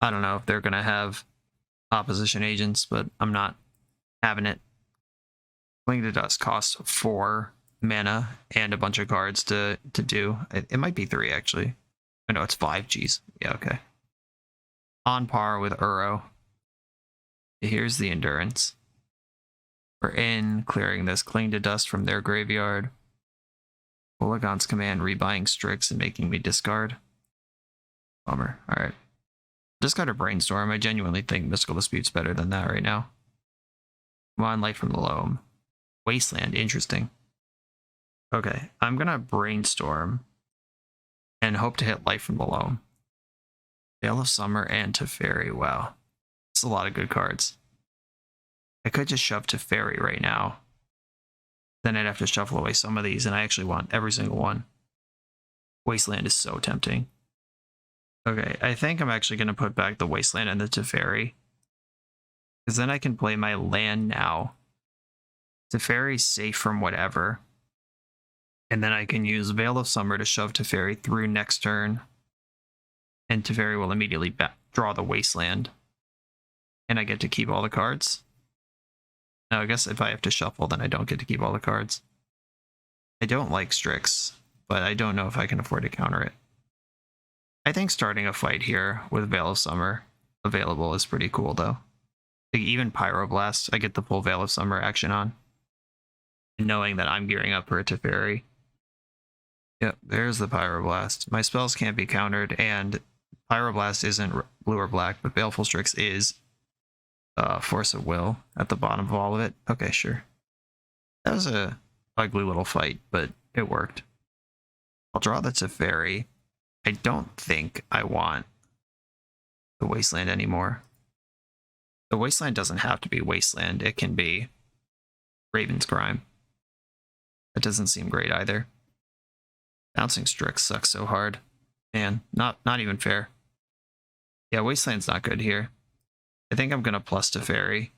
I don't know if they're going to have opposition agents, but I'm not having it. Cling to Dust costs 4 mana and a bunch of cards to do. It might be 3, actually. I know it's 5. Geez. Yeah, okay. On par with Uro. Here's the Endurance. We're in, clearing this Cling to Dust from their graveyard. Polygon's Command rebuying Strix and making me discard. Bummer. Alright. Discard a Brainstorm. I genuinely think Mystical Dispute's better than that right now. Come on, Light from the Loam. Wasteland. Interesting. Okay, I'm gonna Brainstorm and hope to hit Light from the Loam. Veil of Summer and Teferi. Wow. That's a lot of good cards. I could just shove Teferi right now. Then I'd have to shuffle away some of these, and I actually want every single one. Wasteland is so tempting. Okay, I think I'm actually going to put back the Wasteland and the Teferi. Because then I can play my land now. Teferi's safe from whatever. And then I can use Veil of Summer to shove Teferi through next turn. And Teferi will immediately draw the Wasteland. And I get to keep all the cards. Now, I guess if I have to shuffle, then I don't get to keep all the cards. I don't like Strix, but I don't know if I can afford to counter it. I think starting a fight here with Veil of Summer available is pretty cool, though. Like, even Pyroblast, I get the full Veil of Summer action on. And knowing that I'm gearing up for a Teferi. Yep, there's the Pyroblast. My spells can't be countered, and Pyroblast isn't blue or black, but Baleful Strix is. Force of Will at the bottom of all of it. Okay, sure. That was a ugly little fight, but it worked. I'll draw the Teferi. I don't think I want the Wasteland anymore. The Wasteland doesn't have to be Wasteland. It can be Raven's Crime. That doesn't seem great either. Bouncing Strix sucks so hard. Man, not even fair. Yeah, Wasteland's not good here. I think I'm going to plus Teferi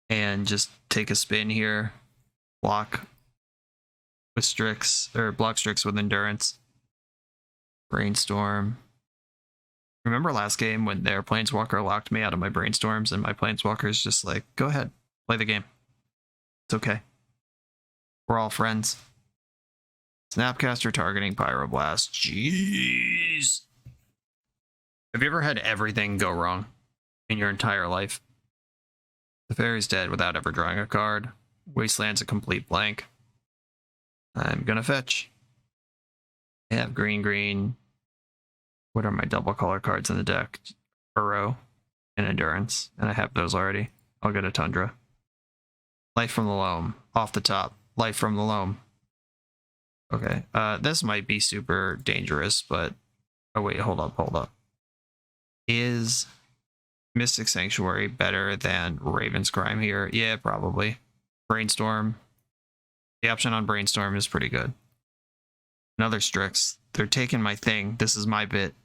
and just take a spin here, block with Strix, or block Strix with Endurance, Brainstorm. Remember last game when their Planeswalker locked me out of my Brainstorms and my Planeswalker's just like, go ahead, play the game. It's okay. We're all friends. Snapcaster targeting Pyroblast. Jeez. Have you ever had everything go wrong in your entire life? Teferi's dead without ever drawing a card. Wasteland's a complete blank. I'm gonna fetch. I have green. What are my double color cards in the deck? Uro and Endurance, and I have those already. I'll get a Tundra. Life from the Loam. Off the top. Life from the Loam. Okay, this might be super dangerous, but... Oh wait, hold up. Is Mystic Sanctuary better than Raven's Crime here. Yeah, probably. Brainstorm. The option on Brainstorm is pretty good. Another Strix. They're taking my thing. This is my bit.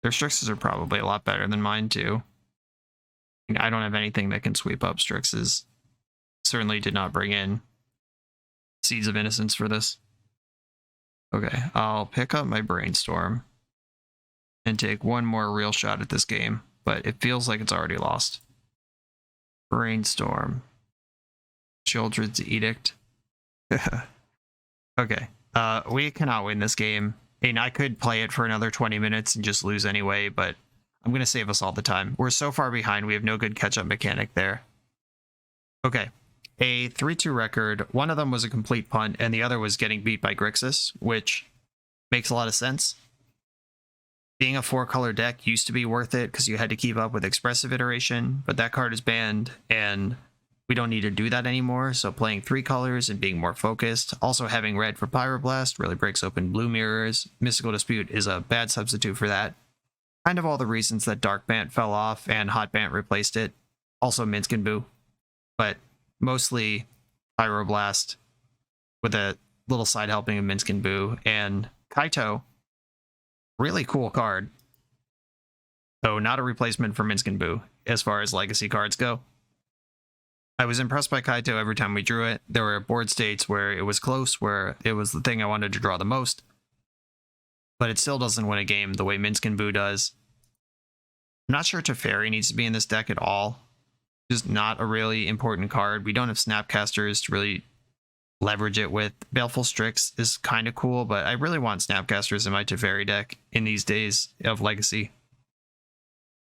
Their Strixes are probably a lot better than mine, too. I don't have anything that can sweep up Strixes. Certainly did not bring in Seeds of Innocence for this. Okay, I'll pick up my Brainstorm and take one more real shot at this game, but it feels like it's already lost. Brainstorm. Children's Edict. Okay, we cannot win this game. I mean, I could play it for another 20 minutes and just lose anyway, but I'm going to save us all the time. We're so far behind, we have no good catch-up mechanic there. Okay, a 3-2 record. One of them was a complete punt, and the other was getting beat by Grixis, which makes a lot of sense. Being a 4-color deck used to be worth it because you had to keep up with Expressive Iteration, but that card is banned, and we don't need to do that anymore, so playing 3 colors and being more focused. Also having red for Pyroblast really breaks open blue mirrors. Mystical Dispute is a bad substitute for that. Kind of all the reasons that Dark Bant fell off and Hot Bant replaced it. Also Minsc and Boo. But mostly Pyroblast with a little side helping of Minsc and Boo. And Kaito, really cool card. Though not a replacement for Minsc and Boo as far as legacy cards go. I was impressed by Kaito every time we drew it. There were board states where it was close, where it was the thing I wanted to draw the most. But it still doesn't win a game the way Minsc and Boo does. I'm not sure Teferi needs to be in this deck at all. Just not a really important card. We don't have Snapcasters to really leverage it with. Baleful Strix is kind of cool, but I really want Snapcasters in my Teferi deck in these days of Legacy.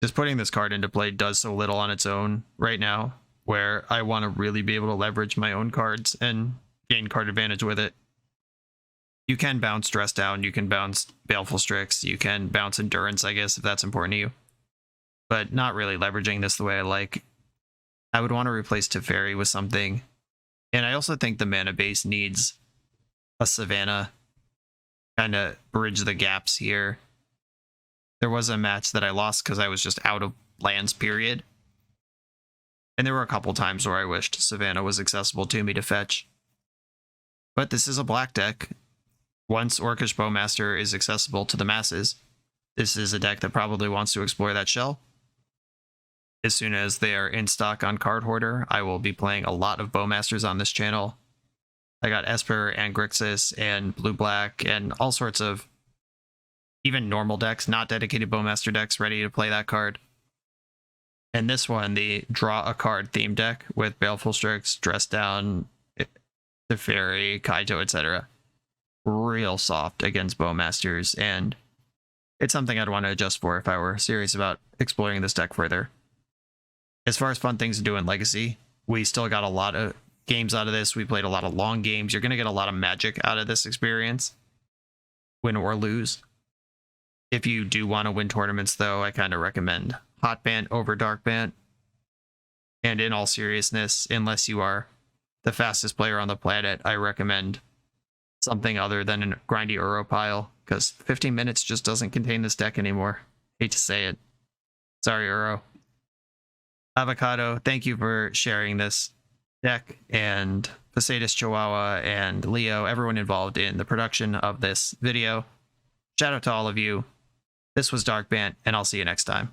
Just putting this card into play does so little on its own right now, where I want to really be able to leverage my own cards and gain card advantage with it. You can bounce Dress Down, you can bounce Baleful Strix, you can bounce Endurance, I guess, if that's important to you. But not really leveraging this the way I like. I would want to replace Teferi with something. And I also think the mana base needs a Savannah. Kind of bridge the gaps here. There was a match that I lost because I was just out of lands, period. And there were a couple times where I wished Savannah was accessible to me to fetch. But this is a black deck. Once Orcish Bowmaster is accessible to the masses, this is a deck that probably wants to explore that shell. As soon as they are in stock on Card Hoarder, I will be playing a lot of Bowmasters on this channel. I got Esper and Grixis and Blue-Black and all sorts of even normal decks, not dedicated Bowmaster decks, ready to play that card. And this one, the draw a card theme deck with Baleful Strix, Dress Down, Teferi, Kaito, etc. Real soft against Bowmasters, and it's something I'd want to adjust for if I were serious about exploring this deck further. As far as fun things to do in Legacy, we still got a lot of games out of this. We played a lot of long games. You're going to get a lot of magic out of this experience, win or lose. If you do want to win tournaments, though, I kind of recommend Hot Bant over Dark Bant. And in all seriousness, unless you are the fastest player on the planet, I recommend something other than a grindy Uro pile, because 15 minutes just doesn't contain this deck anymore. Hate to say it. Sorry, Uro. Avocado, thank you for sharing this deck, and Poseidus Chihuahua and Leo, everyone involved in the production of this video. Shout out to all of you. This was Dark Bant, and I'll see you next time.